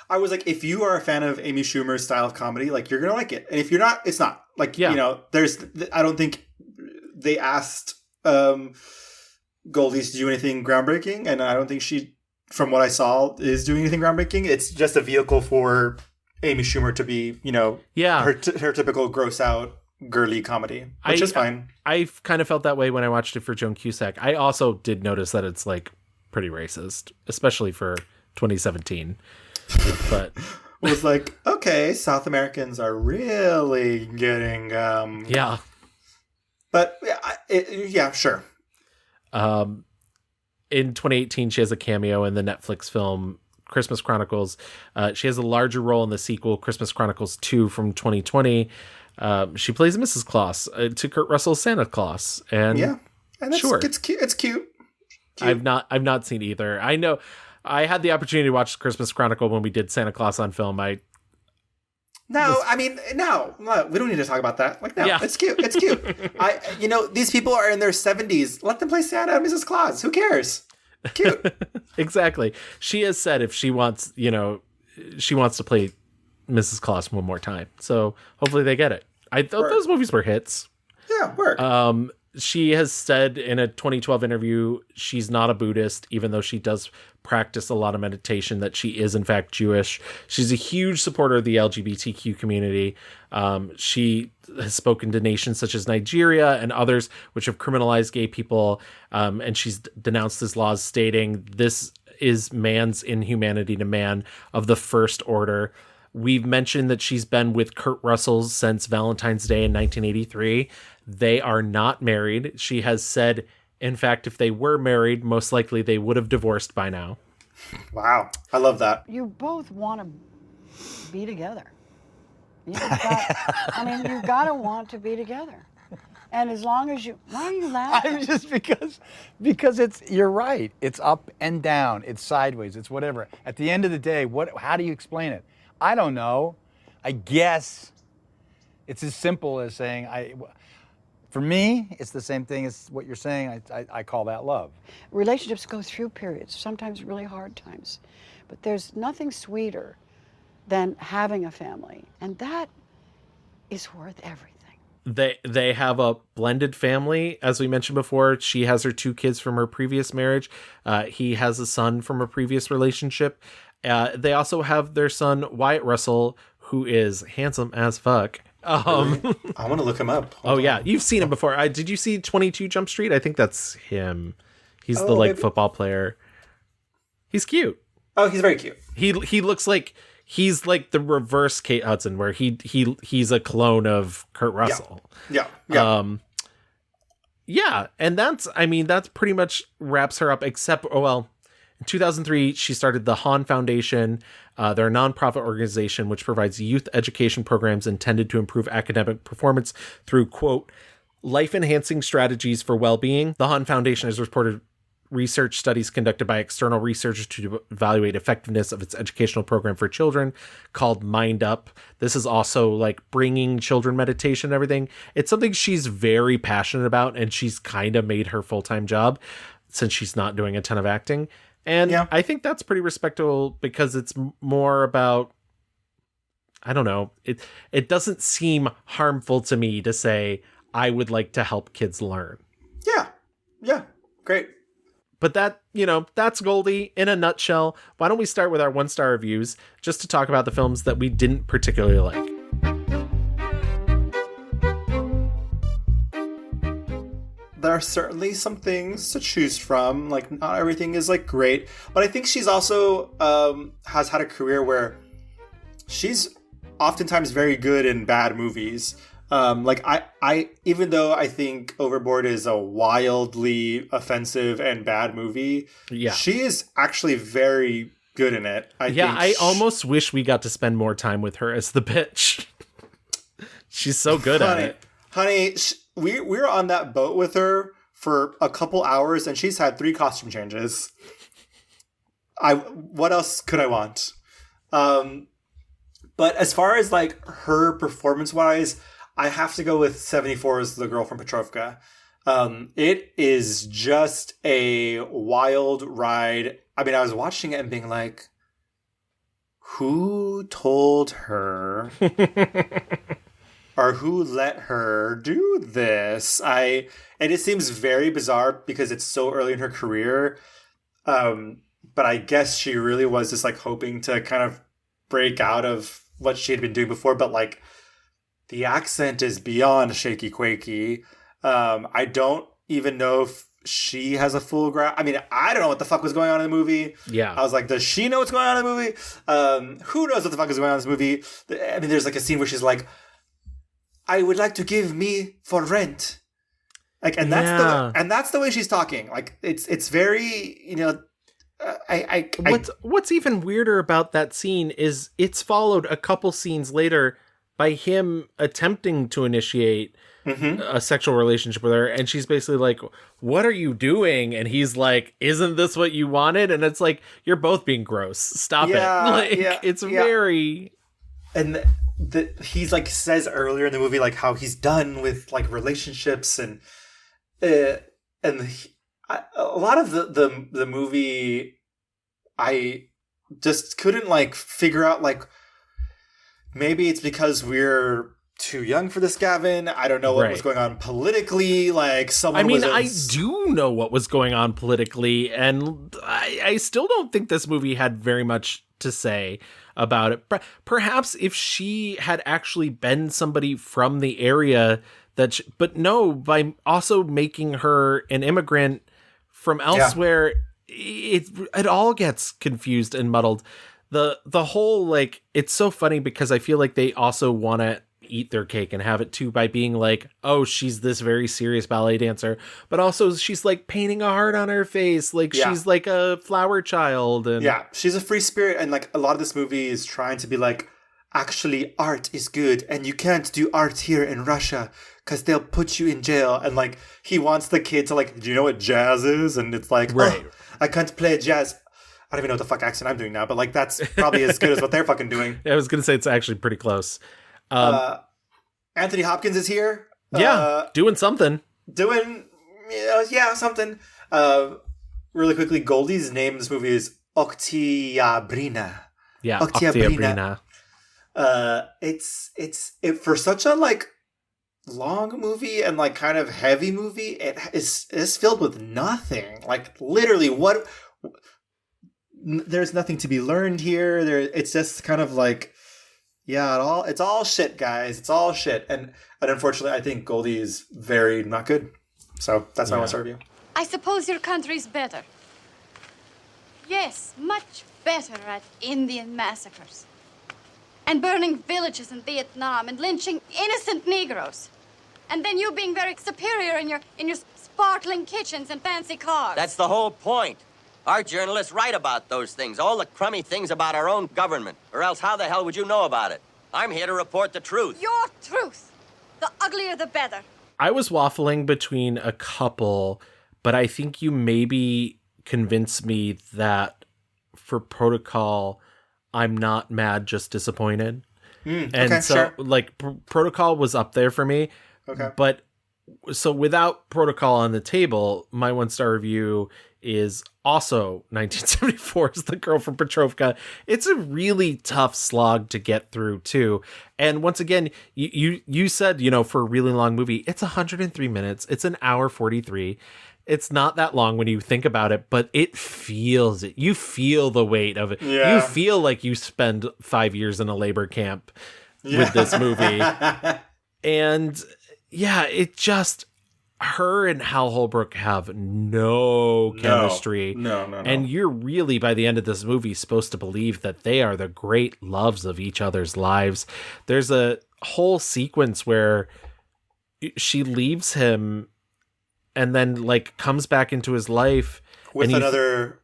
I was like, if you are a fan of Amy Schumer's style of comedy, like, you're gonna like it, and if you're not, it's not. Like, you know, I don't think they asked Goldie to do anything groundbreaking, and I don't think she, from what I saw, is doing anything groundbreaking. It's just a vehicle for Amy Schumer to be, you know, her typical gross out girly comedy, which is fine. I kind of felt that way when I watched it for Joan Cusack. I also did notice that it's like pretty racist, especially for 2017. But it was like, okay, South Americans are really getting but sure. In 2018, she has a cameo in the Netflix film Christmas Chronicles. She has a larger role in the sequel Christmas Chronicles 2 from 2020. She plays Mrs. Claus to Kurt Russell's Santa Claus, and it's cute. It's cute. I've not seen either. I know I had the opportunity to watch Christmas Chronicle when we did Santa We don't need to talk about that. Like, no, it's cute. It's cute. These people are in their 70s. Let them play Santa and Mrs. Claus. Who cares? Cute. Exactly. She has said if she wants, she wants to play Mrs. Claus one more time. So hopefully they get it. I thought those movies were hits. Yeah, work. She has said in a 2012 interview she's not a Buddhist, even though she does practice a lot of meditation, that she is in fact Jewish. She's a huge supporter of the LGBTQ community. She has spoken to nations such as Nigeria and others which have criminalized gay people, and she's denounced these laws, stating this is man's inhumanity to man of the first order. We've mentioned that she's been with Kurt Russell since Valentine's Day in 1983. They are not married. She has said, in fact, if they were married, most likely they would have divorced by now. Wow. I love that. You both want to be together. You've got to want to be together. And as long as you, why are you laughing? I'm just because you're right. It's up and down. It's sideways. It's whatever. At the end of the day, how do you explain it? I don't know. I guess it's as simple as saying, for me, it's the same thing as what you're saying. I call that love. Relationships go through periods, sometimes really hard times. But there's nothing sweeter than having a family. And that is worth everything. They have a blended family, as we mentioned before. She has her 2 kids from her previous marriage. He has a son from a previous relationship. They also have their son, Wyatt Russell, who is handsome as fuck. Really? I want to look him up. Hold on. Yeah. You've seen him before. Did you see 22 Jump Street? I think that's him. He's the maybe? Football player. He's cute. Oh, he's very cute. He looks like he's like the reverse Kate Hudson, where he's a clone of Kurt Russell. Yeah. Yeah. And that's pretty much wraps her up, except, in 2003, she started the Hawn Foundation. They're a nonprofit organization which provides youth education programs intended to improve academic performance through, quote, life-enhancing strategies for well-being. The Hawn Foundation has reported research studies conducted by external researchers to evaluate effectiveness of its educational program for children called Mind Up. This is also like bringing children meditation and everything. It's something she's very passionate about, and she's kind of made her full-time job since she's not doing a ton of acting. And I think that's pretty respectable because it's more about, I don't know, it doesn't seem harmful to me to say, I would like to help kids learn. Yeah. Great. But that's Goldie in a nutshell. Why don't we start with our 1-star reviews just to talk about the films that we didn't particularly like. There are certainly some things to choose from. Like, not everything is like great, but I think she's also has had a career where she's oftentimes very good in bad movies. Like I even though I think Overboard is a wildly offensive and bad movie, she is actually very good in it. I almost wish we got to spend more time with her as the bitch. She's so good at it. Honey, we were on that boat with her for a couple hours, and she's had 3 costume changes. What else could I want? But as far as like her performance-wise, I have to go with 74's The Girl from Patrovka. It is just a wild ride. I mean, I was watching it and being like, who told her or who let her do this? And it seems very bizarre because it's so early in her career. But I guess she really was just like hoping to kind of break out of what she had been doing before. But like, the accent is beyond shaky quakey. I don't even know if she has a full grasp. I mean, I don't know what the fuck was going on in the movie. Yeah. I was like, does she know what's going on in the movie? Who knows what the fuck is going on in this movie? I mean, there's like a scene where she's like, I would like to give me for rent. Like, and that's the way she's talking. Like, it's very, What's even weirder about that scene is it's followed a couple scenes later by him attempting to initiate a sexual relationship with her. And she's basically like, what are you doing? And he's like, isn't this what you wanted? And it's like, you're both being gross. Stop it. Like, it's very... And he's like says earlier in the movie, like how he's done with like relationships and a lot of the movie, I just couldn't like figure out like, maybe it's because we're too young for this, Gavin. I don't know what was going on politically. Like I do know what was going on politically, and I still don't think this movie had very much to say about it. Perhaps if she had actually been somebody from the area but no, by also making her an immigrant from elsewhere, it all gets confused and muddled. The whole, like, it's so funny because I feel like they also want to eat their cake and have it too by being like, oh, she's this very serious ballet dancer, but also she's like painting a heart on her face, like she's like a flower child, and she's a free spirit. And like a lot of this movie is trying to be like, actually art is good and you can't do art here in Russia because they'll put you in jail. And like he wants the kid to like, do you know what jazz is? And it's like, right. I can't play jazz. I don't even know what the fuck accent I'm doing now, but like that's probably as good as what they're fucking doing. I was gonna say it's actually pretty close. Anthony Hopkins is here. Doing something. Something. Really quickly, Goldie's name in this movie is Oktyabrina. Yeah, Oktyabrina. It's for such a like long movie and like kind of heavy movie. It is filled with nothing. Like literally, there's nothing to be learned here. It's just kind of like, it's all shit, guys. It's all shit. And unfortunately, I think Goldie is very not good. So that's my last review. I suppose your country's better. Yes, much better at Indian massacres. And burning villages in Vietnam and lynching innocent Negroes. And then you being very superior in your sparkling kitchens and fancy cars. That's the whole point. Our journalists write about those things, all the crummy things about our own government. Or else how the hell would you know about it? I'm here to report the truth. Your truth. The uglier the better. I was waffling between a couple, but I think you maybe convinced me that for Protocol, I'm not mad, just disappointed. Like Protocol was up there for me. Okay. But so without Protocol on the table, my 1-star review is also 1974's The Girl from Patrovka. It's a really tough slog to get through too. And once again, you said, for a really long movie, it's 103 minutes. It's an hour 43. It's not that long when you think about it, but it feels it. You feel the weight of it. Yeah. You feel like you spend 5 years in a labor camp with this movie. And it just, her and Hal Holbrook have no chemistry. No. And you're really, by the end of this movie, supposed to believe that they are the great loves of each other's lives. There's a whole sequence where she leaves him and then like comes back into his life with another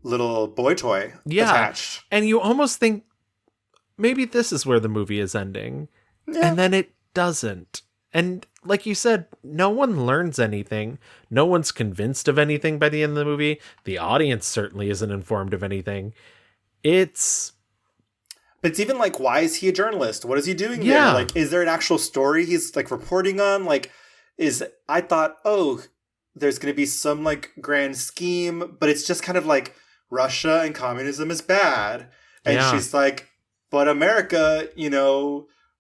little boy toy attached. And you almost think maybe this is where the movie is ending. Yeah. And then it doesn't. And like you said, no one learns anything. No one's convinced of anything by the end of the movie. The audience certainly isn't informed of anything. But it's even like, why is he a journalist? What is he doing there? Like, is there an actual story he's like reporting on? Like, I thought, there's going to be some like grand scheme, but it's just kind of like Russia and communism is bad. And she's like, but America,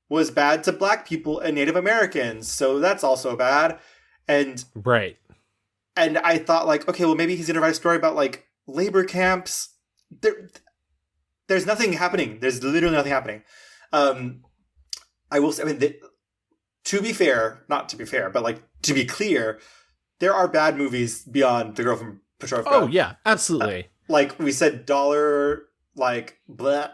was bad to black people and Native Americans. So that's also bad. And right. And I thought like, okay, well maybe he's going to write a story about like labor camps. There's nothing happening. There's literally nothing happening. I will say, to be fair, not to be fair, but like to be clear, there are bad movies beyond The Girl from Patrovka. Oh yeah, absolutely. Like we said, Dollar, like blah.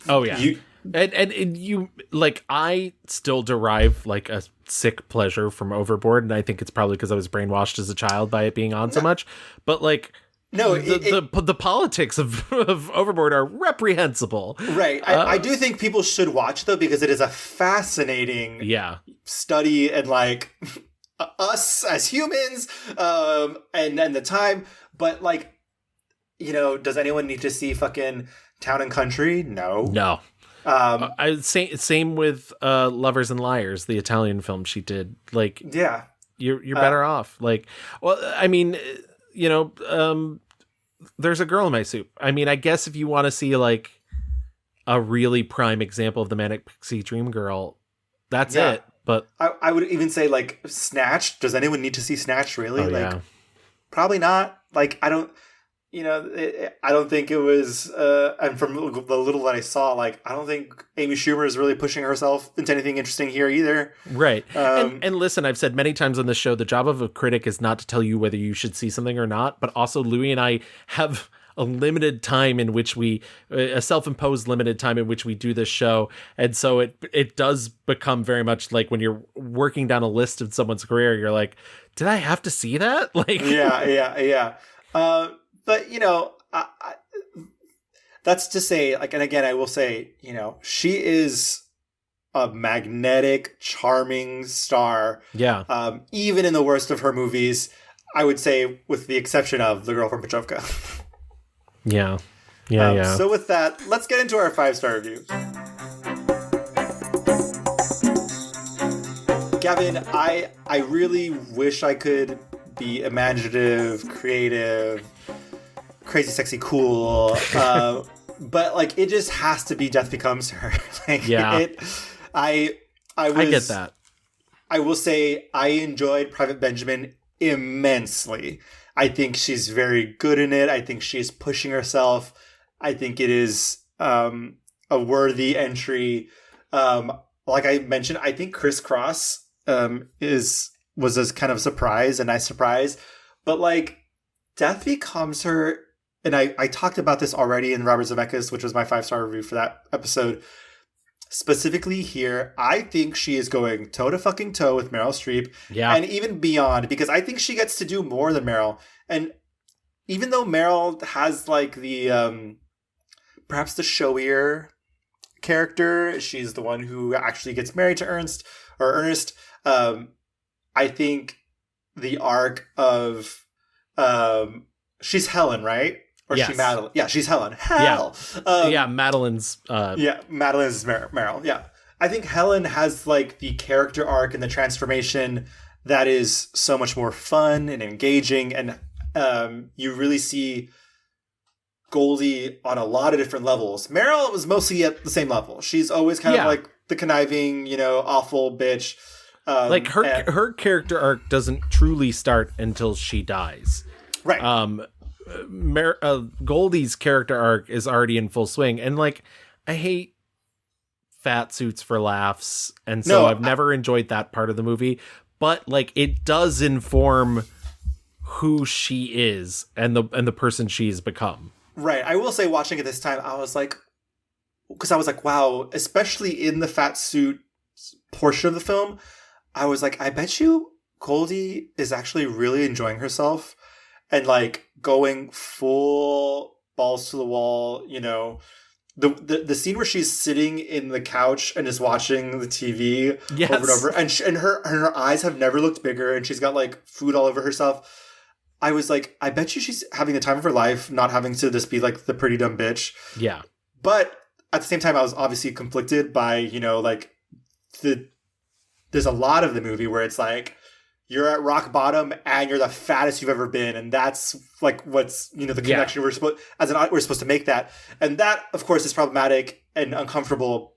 Oh yeah. And you like, I still derive like a sick pleasure from Overboard, and I think it's probably because I was brainwashed as a child by it being on so much. But like, the politics of Overboard are reprehensible. Right. I do think people should watch though, because it is a fascinating study and like us as humans and the time. But like, does anyone need to see fucking Town and Country? No. Same with Lovers and Liars, the Italian film she did. Like, you're better off. Like, well, I mean, there's a girl in my soup. I mean, I guess if you want to see like a really prime example of the Manic Pixie Dream Girl, that's it. But I would even say like Snatched. Does anyone need to see Snatched really? Probably not. Like, I don't. I don't think it was, and from the little that I saw, like, I don't think Amy Schumer is really pushing herself into anything interesting here either. Right. And listen, I've said many times on this show, the job of a critic is not to tell you whether you should see something or not, but also Louis and I have a limited time in which a self-imposed limited time in which we do this show. And so it does become very much like when you're working down a list of someone's career, you're like, did I have to see that? Like, yeah. But that's to say, like, and again, I will say, she is a magnetic, charming star. Yeah. Even in the worst of her movies, I would say, with the exception of The Girl from Petrovka. Yeah. Yeah. So with that, let's get into our 5-star reviews. Gavin, I really wish I could be imaginative, creative, crazy, sexy, cool. But like, it just has to be Death Becomes Her. I get that. I will say I enjoyed Private Benjamin immensely. I think she's very good in it. I think she's pushing herself. I think it is a worthy entry. Like I mentioned, I think Criss Cross was a kind of surprise, a nice surprise. But like, Death Becomes Her, and I talked about this already in Robert Zemeckis, which was my 5-star review for that episode. Specifically here, I think she is going toe to fucking toe with Meryl Streep, and even beyond, because I think she gets to do more than Meryl. And even though Meryl has like the perhaps the showier character, she's the one who actually gets married to Ernest. I think the arc of she's Helen, right? Or yes. she Madeline? Yeah, she's Helen. Madeline's. Madeline's Meryl. Yeah, I think Helen has like the character arc and the transformation that is so much more fun and engaging, and you really see Goldie on a lot of different levels. Meryl was mostly at the same level. She's always kind of like the conniving, awful bitch. Like her character arc doesn't truly start until she dies. Right. Goldie's character arc is already in full swing, and like, I hate fat suits for laughs, and so I've never enjoyed that part of the movie. But like, it does inform who she is and the person she's become. Right. I will say, watching it this time, I was like, wow, especially in the fat suit portion of the film, I was like, I bet you Goldie is actually really enjoying herself and like going full balls to the wall. The scene where she's sitting in the couch and is watching the TV over and over, and her eyes have never looked bigger, and she's got like food all over herself. I was like, I bet you she's having the time of her life, not having to just be like the pretty dumb bitch. Yeah. But at the same time, I was obviously conflicted by, there's a lot of the movie where it's like, you're at rock bottom and you're the fattest you've ever been. And that's like, what's, the connection we're supposed to make that. And that, of course, is problematic and uncomfortable.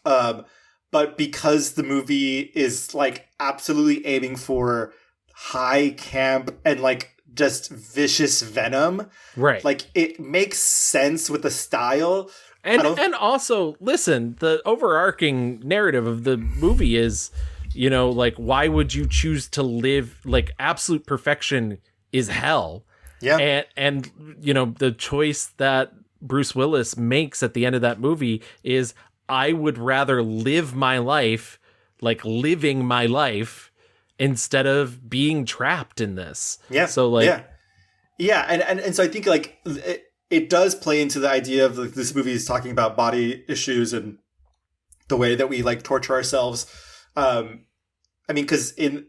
But because the movie is like absolutely aiming for high camp and like just vicious venom, right? Like, it makes sense with the style. And also, listen, the overarching narrative of the movie is, like, why would you choose to live, like, absolute perfection is hell. Yeah. And the choice that Bruce Willis makes at the end of that movie is, I would rather live my life, like living my life, instead of being trapped in this. Yeah. So like, yeah. And so I think like it does play into the idea of like, this movie is talking about body issues and the way that we like torture ourselves. I mean, because in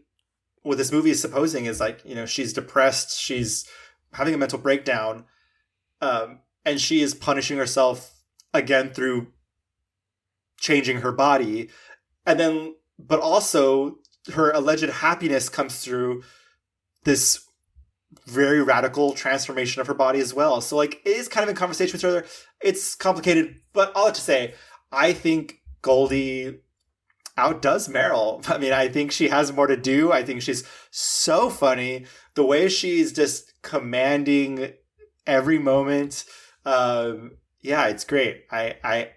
what this movie is supposing is like, she's depressed, she's having a mental breakdown, and she is punishing herself again through changing her body. And then, but also her alleged happiness comes through this very radical transformation of her body as well. So like, it is kind of in conversation with each other. It's complicated, but all that to say, I think Goldie outdoes Meryl. I mean, I think she has more to do. I think she's so funny. The way she's just commanding every moment. It's great. I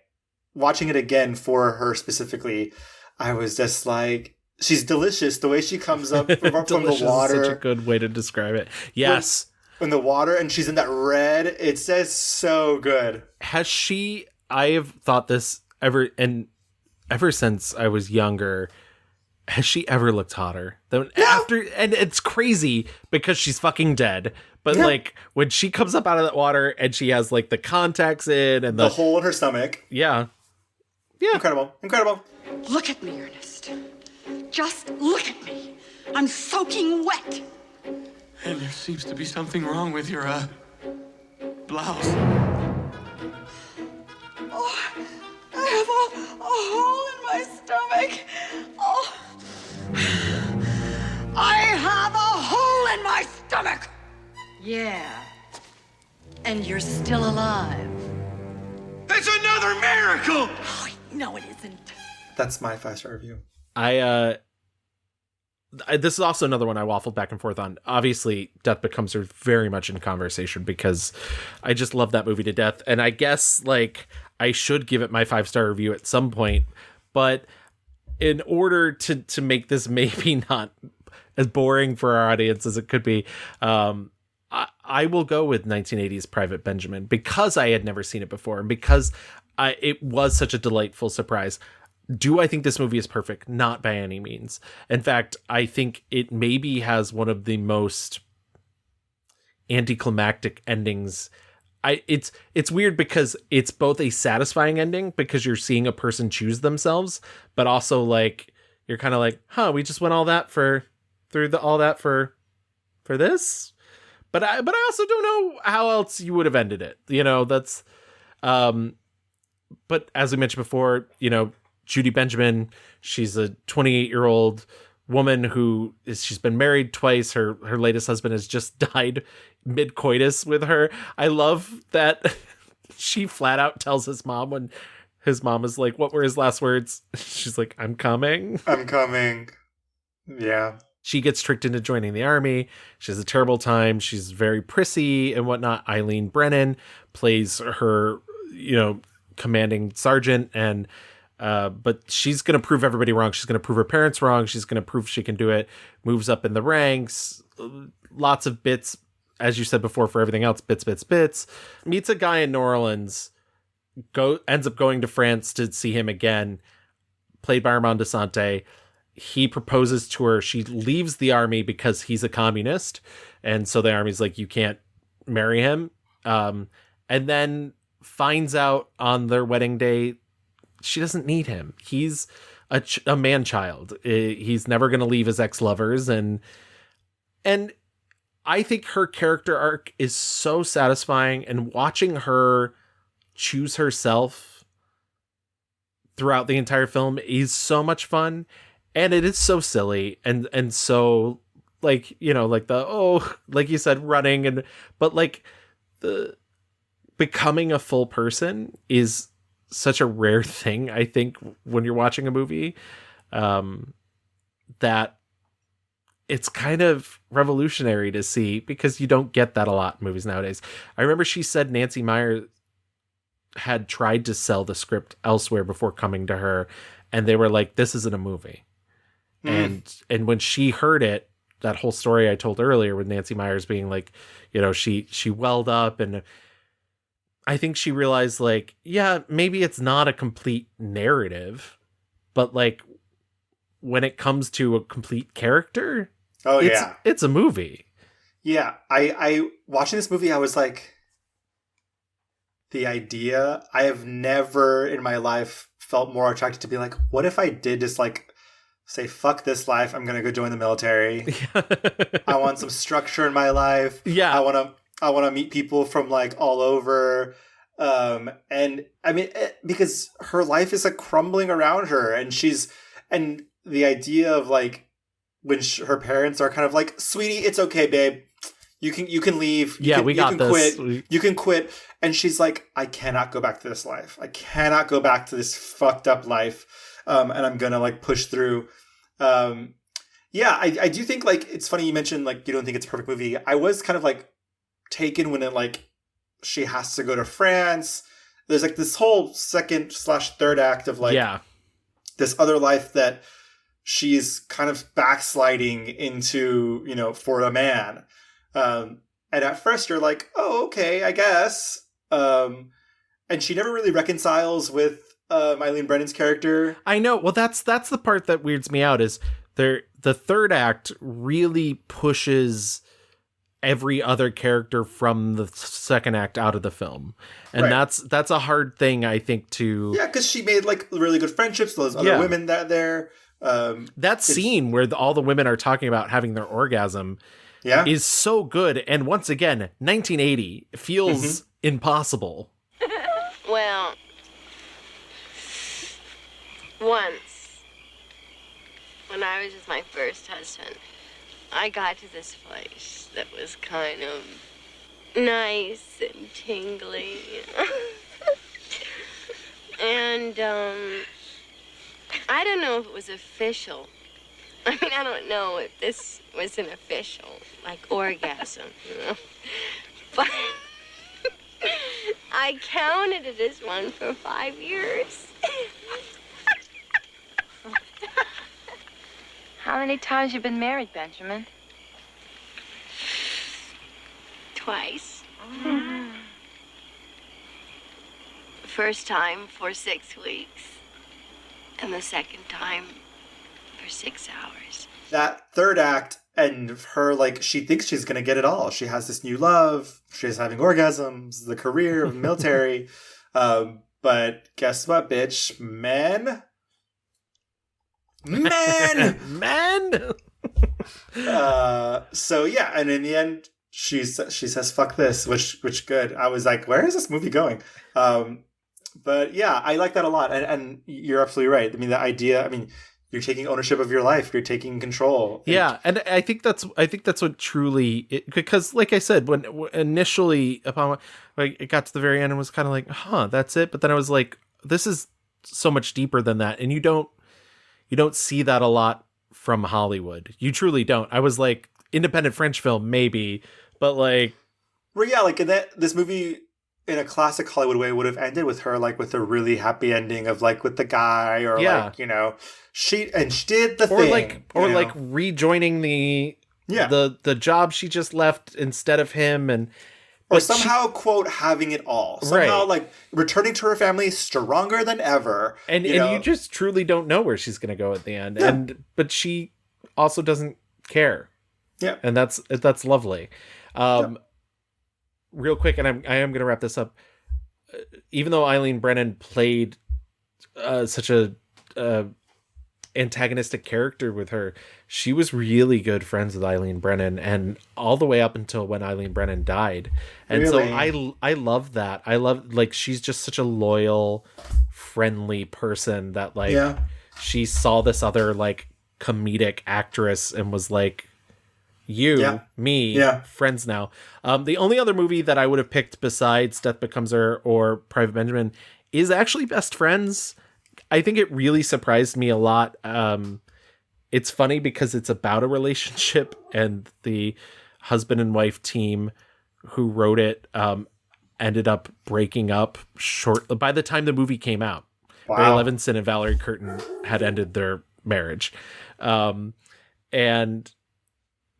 watching it again for her specifically, I was just like, she's delicious. The way she comes up from the water. Is such a good way to describe it. Yes. In the water, and she's in that red. It's just so good. I have thought this ever since I was younger, has she ever looked hotter than after? And it's crazy because she's fucking dead. But like when she comes up out of that water and she has like the contacts in and the hole in her stomach. Yeah. Incredible. Look at me, Ernest. Just look at me. I'm soaking wet. And there seems to be something wrong with your, blouse. Oh, I have a hole in my stomach. Oh. I have a hole in my stomach. Yeah. And you're still alive. It's another miracle! Oh, no, it isn't. That's my 5-star review. This is also another one I waffled back and forth on. Obviously, Death Becomes Her very much in conversation because I just love that movie to death. And I guess like I should give it my 5-star review at some point. But in order to make this maybe not as boring for our audience as it could be, I will go with 1980's Private Benjamin because I had never seen it before and because it was such a delightful surprise. Do I think this movie is perfect? Not by any means. In fact, I think it maybe has one of the most anticlimactic endings. It's weird because it's both a satisfying ending because you're seeing a person choose themselves, but also like you're kind of like, huh, we just went all that for this. But I also don't know how else you would have ended it. You know, that's but as we mentioned before, you know, Judy Benjamin, she's a 28-year-old woman she's been married twice. Her latest husband has just died mid-coitus with her. I love that she flat out tells his mom when his mom is like, what were his last words? She's like, I'm coming. Yeah. She gets tricked into joining the army. She has a terrible time. She's very prissy and whatnot. Eileen Brennan plays her, you know, commanding sergeant and but she's going to prove everybody wrong. She's going to prove her parents wrong. She's going to prove she can do it. Moves up in the ranks. Lots of bits, as you said before, for everything else. Bits. Meets a guy in New Orleans. Ends up going to France to see him again. Played by Armand Desante. He proposes to her. She leaves the army because he's a communist. And so the army's like, you can't marry him. And then finds out on their wedding day she doesn't need him. He's a man-child. He's never going to leave his ex-lovers. And I think her character arc is so satisfying, and watching her choose herself throughout the entire film is so much fun. And it is so silly and so like, you know, like like you said, running but like the becoming a full person is such a rare thing, I think, when you're watching a movie, that it's kind of revolutionary to see because you don't get that a lot in movies nowadays. I remember she said Nancy Meyer had tried to sell the script elsewhere before coming to her, and they were like, this isn't a movie. And when she heard it, that whole story I told earlier with Nancy Meyers being like, you know, she welled up, and I think she realized like, yeah, maybe it's not a complete narrative, but like when it comes to a complete character, it's a movie. Yeah. I watching this movie, I was like, the idea, I have never in my life felt more attracted to be like, what if I did just like say, fuck this life, I'm gonna go join the military. I want some structure in my life. Yeah. I want to meet people from like all over. And I mean, because her life is like crumbling around her, and the idea of like, when her parents are kind of like, sweetie, it's okay, babe. You can leave. We got this. Quit. You can quit. And she's like, I cannot go back to this life. I cannot go back to this fucked up life. And I'm going to like push through. I do think like, it's funny you mentioned like, you don't think it's a perfect movie. I was kind of like taken when it like, she has to go to France. There's like this whole 2nd/3rd act of like this other life that she's kind of backsliding into, you know, for a man. And at first you're like, oh, okay, I guess. And she never really reconciles with Eileen Brennan's character. I know. Well, that's the part that weirds me out is the third act really pushes every other character from the second act out of the film. And Right. that's a hard thing, I think, to... Yeah, because she made like really good friendships. Those other women there. That scene where all the women are talking about having their orgasm is so good. And once again, 1980 feels impossible. Well, once, when I was with my first husband, I got to this place that was kind of nice and tingly. And, I don't know if it was official. I mean, I don't know if this was an official, like, orgasm, you know? But I counted it as one for 5 years. How many times you been married, Benjamin? Twice. The first time for 6 weeks, and the second time for 6 hours. That third act and her, like, she thinks she's going to get it all. She has this new love. She's having orgasms, the career, military. But guess what, bitch? Men. So yeah, and in the end, she says, fuck this, which good. I was like, where is this movie going? But yeah, I like that a lot. And you're absolutely right. I mean, the idea, you're taking ownership of your life. You're taking control. Yeah, and I think that's what truly, because like I said, when initially upon like it got to the very end and was kind of like, that's it. But then I was like, this is so much deeper than that, and you don't see that a lot from Hollywood. You truly don't. I was like, independent French film maybe, but like, well, yeah, like this movie in a classic Hollywood way would have ended with her like with a really happy ending of like with the guy or like, you know, she did the thing. Or like rejoining the job she just left instead of him, or somehow quote having it all. Somehow like returning to her family stronger than ever. And you just truly don't know where she's gonna go at the end. Yeah. But she also doesn't care. Yeah. And that's lovely. Real quick, and I am going to wrap this up. Even though Eileen Brennan played such a antagonistic character with her, she was really good friends with Eileen Brennan, and all the way up until when Eileen Brennan died. And so I love that. I love, like, she's just such a loyal, friendly person that like she saw this other like comedic actress and was like, friends now. The only other movie that I would have picked besides Death Becomes Her or Private Benjamin is actually Best Friends. I think it really surprised me a lot. It's funny because it's about a relationship, and the husband and wife team who wrote it ended up breaking up by the time the movie came out. Wow. Ray Levinson and Valerie Curtin had ended their marriage. And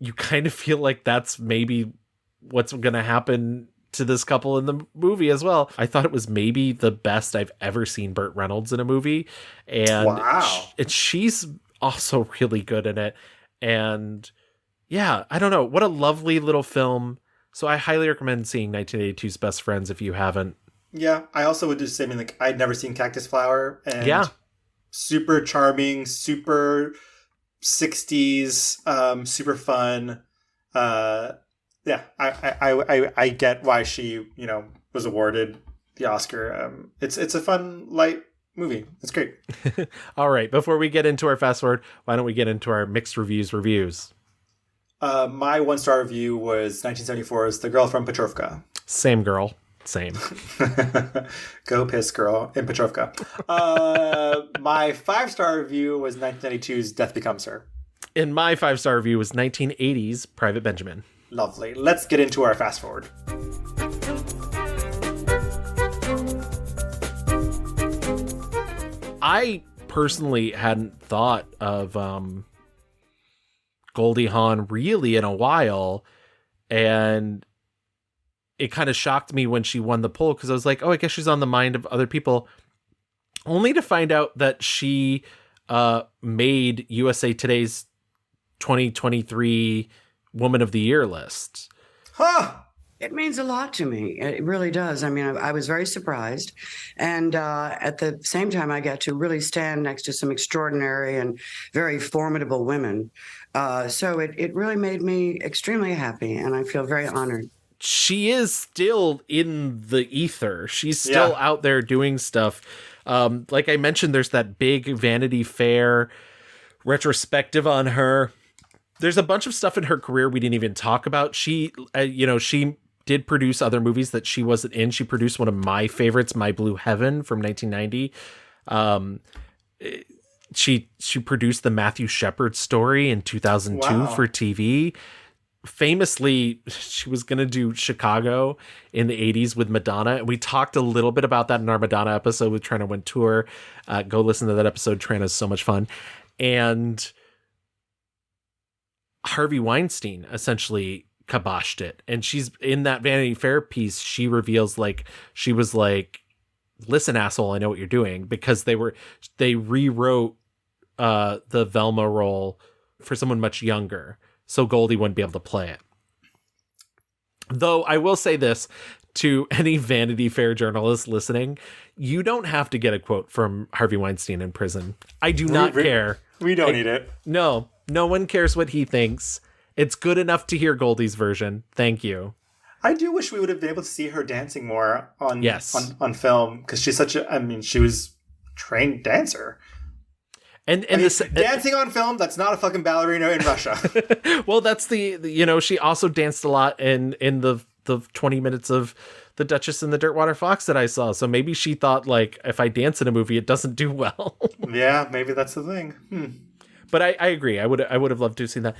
you kind of feel like that's maybe what's going to happen to this couple in the movie as well. I thought it was maybe the best I've ever seen Burt Reynolds in a movie. And she's also really good in it. And yeah, I don't know. What a lovely little film. So I highly recommend seeing 1982's Best Friends if you haven't. Yeah, I also would do the same thing. Like, I'd never seen Cactus Flower. And super charming, super 60s, super fun. I get why she, was awarded the Oscar. It's a fun, light movie. It's great. All right. Before we get into our fast forward, why don't we get into our mixed reviews? My 1-star review was 1974's The Girl from Patrovka. Same girl. Same. Go piss, girl, in Patrovka. My 5-star review was 1992's Death Becomes Her. And my 5-star review was 1980's Private Benjamin. Lovely. Let's get into our fast forward. I personally hadn't thought of Goldie Hawn really in a while, and it kind of shocked me when she won the poll because I was like, oh, I guess she's on the mind of other people, only to find out that she made USA Today's 2023 Woman of the Year list. It means a lot to me. It really does. I mean, I was very surprised. And at the same time, I got to really stand next to some extraordinary and very formidable women. So it really made me extremely happy, and I feel very honored. She is still in the ether. She's still out there doing stuff. Like I mentioned, there's that big Vanity Fair retrospective on her. There's a bunch of stuff in her career we didn't even talk about. She did produce other movies that she wasn't in. She produced one of my favorites, My Blue Heaven from 1990. She produced the Matthew Shepard story in 2002 for TV. Famously, she was going to do Chicago in the 80s with Madonna. And we talked a little bit about that in our Madonna episode with Trina Wintour. Go listen to that episode. Trina is so much fun. And Harvey Weinstein essentially kiboshed it. And she's in that Vanity Fair piece. She reveals she was like, listen, asshole, I know what you're doing, because they rewrote the Velma role for someone much younger. So Goldie wouldn't be able to play it. Though I will say this to any Vanity Fair journalist listening, you don't have to get a quote from Harvey Weinstein in prison. I do not care. We don't need it. No one cares what he thinks. It's good enough to hear Goldie's version. Thank you. I do wish we would have been able to see her dancing more on film, because she's she was trained dancer. And dancing on film, that's not a fucking ballerina in Russia. Well, that's she also danced a lot in the 20 minutes of The Duchess and the Dirtwater Fox that I saw. So maybe she thought, if I dance in a movie, it doesn't do well. Yeah, maybe that's the thing. But I agree. I would have loved to have seen that.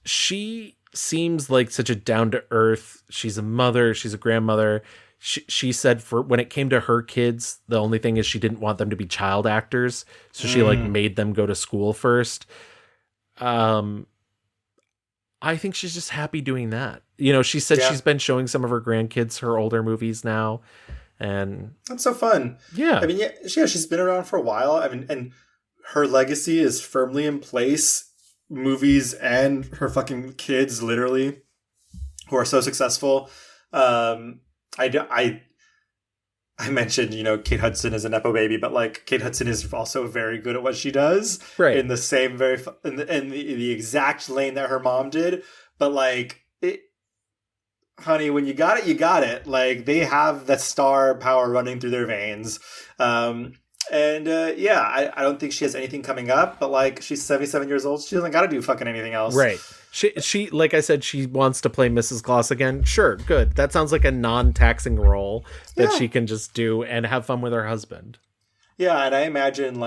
She seems like such a down-to-earth. She's a mother. She's a grandmother. She said for when it came to her kids, the only thing is she didn't want them to be child actors. So she made them go to school first. I think she's just happy doing that. She said she's been showing some of her grandkids her older movies now. And that's so fun. Yeah. I mean, she's been around for a while. I mean, and her legacy is firmly in place. Movies and her fucking kids, literally, who are so successful. I mentioned, Kate Hudson is a Nepo baby, but Kate Hudson is also very good at what she does, right? In the same in the exact lane that her mom did. But honey, when you got it, you got it. They have that star power running through their veins. I don't think she has anything coming up, but she's 77 years old. She doesn't got to do fucking anything else. Right. She, like I said, she wants to play Mrs. Gloss again. Sure. Good. That sounds like a non-taxing role that she can just do and have fun with her husband. Yeah. And I imagine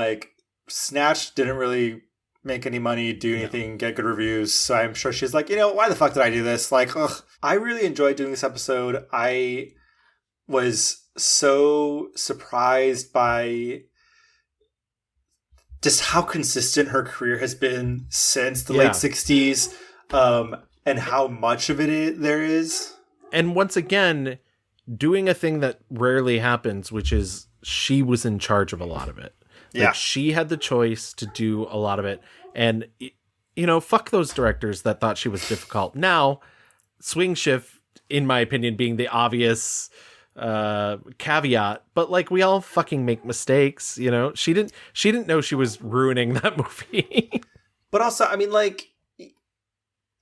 Snatched didn't really make any money, do anything, get good reviews. So I'm sure she's like, why the fuck did I do this? Ugh. I really enjoyed doing this episode. I was so surprised by just how consistent her career has been since the late 60s, and how much of it there is. And once again, doing a thing that rarely happens, which is she was in charge of a lot of it. She had the choice to do a lot of it. And, fuck those directors that thought she was difficult. Now, Swing Shift, in my opinion, being the obvious caveat, but we all fucking make mistakes. She didn't know she was ruining that movie. But also, I mean,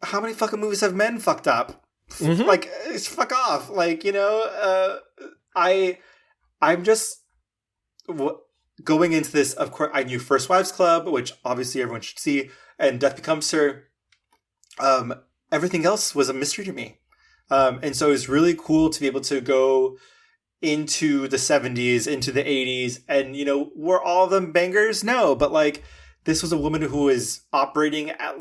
how many fucking movies have men fucked up? Mm-hmm. Fuck off. I'm just going into this. Of course, I knew First Wives Club, which obviously everyone should see, and Death Becomes Her. Everything else was a mystery to me. And so it's really cool to be able to go into the 70s, into the 80s, and, were all of them bangers? No, but this was a woman who was operating at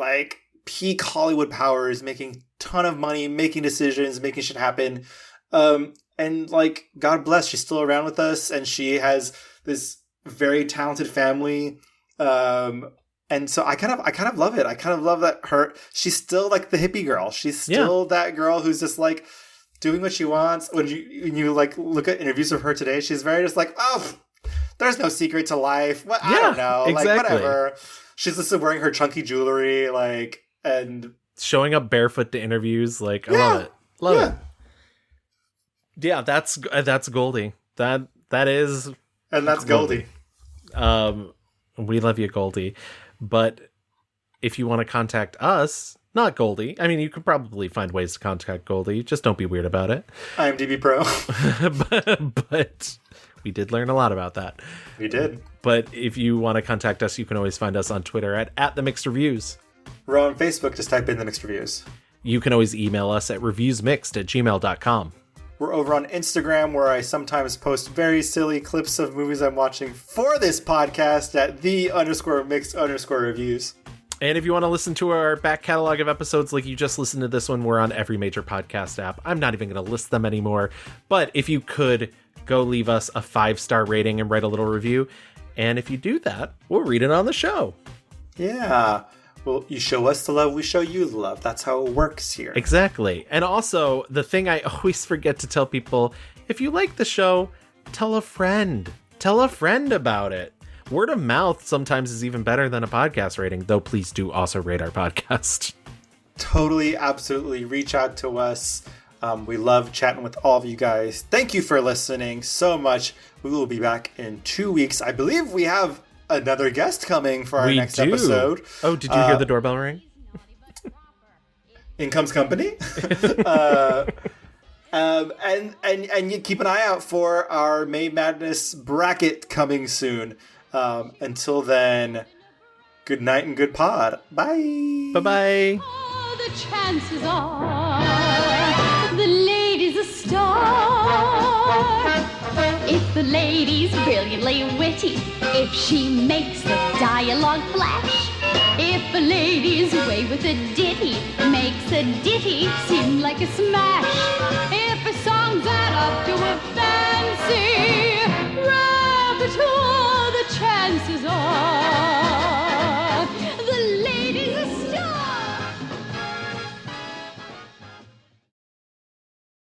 peak Hollywood powers, making a ton of money, making decisions, making shit happen. And God bless, she's still around with us, and she has this very talented family. And so I kind of love it. I kind of love that she's still the hippie girl. She's still that girl who's just doing what she wants. When you look at interviews of her today, she's very just oh, there's no secret to life. What? I don't know. Exactly. Whatever. She's just wearing her chunky jewelry, and showing up barefoot to interviews. Like, I love it. Love it. Yeah, that's Goldie. That is. And that's Goldie. We love you, Goldie. But if you want to contact us, not Goldie. I mean, you could probably find ways to contact Goldie. Just don't be weird about it. IMDb Pro. but we did learn a lot about that. We did. But if you want to contact us, you can always find us on Twitter at The Mixed Reviews. We're on Facebook. Just type in The Mixed Reviews. You can always email us at reviewsmixed@gmail.com. We're over on Instagram, where I sometimes post very silly clips of movies I'm watching for this podcast at _mixed_reviews. And if you want to listen to our back catalog of episodes like you just listened to this one, we're on every major podcast app. I'm not even going to list them anymore. But if you could, go leave us a 5-star rating and write a little review. And if you do that, we'll read it on the show. Yeah. Well, you show us the love, we show you the love. That's how it works here. Exactly. And also, the thing I always forget to tell people, if you like the show, tell a friend. Tell a friend about it. Word of mouth sometimes is even better than a podcast rating, though please do also rate our podcast. Totally, absolutely. Reach out to us. We love chatting with all of you guys. Thank you for listening so much. We will be back in 2 weeks. I believe we have another guest coming for our next episode. Oh, did you hear the doorbell ring? In comes company. And you keep an eye out for our May Madness bracket coming soon. Until then, good night and good pod. Bye. Bye-bye. The chances are the lady's a star. If the lady's brilliantly witty, if she makes the dialogue flash, if the lady's away with a ditty, makes a ditty seem like a smash, if a song's add up to a fancy, rapiture, the chances are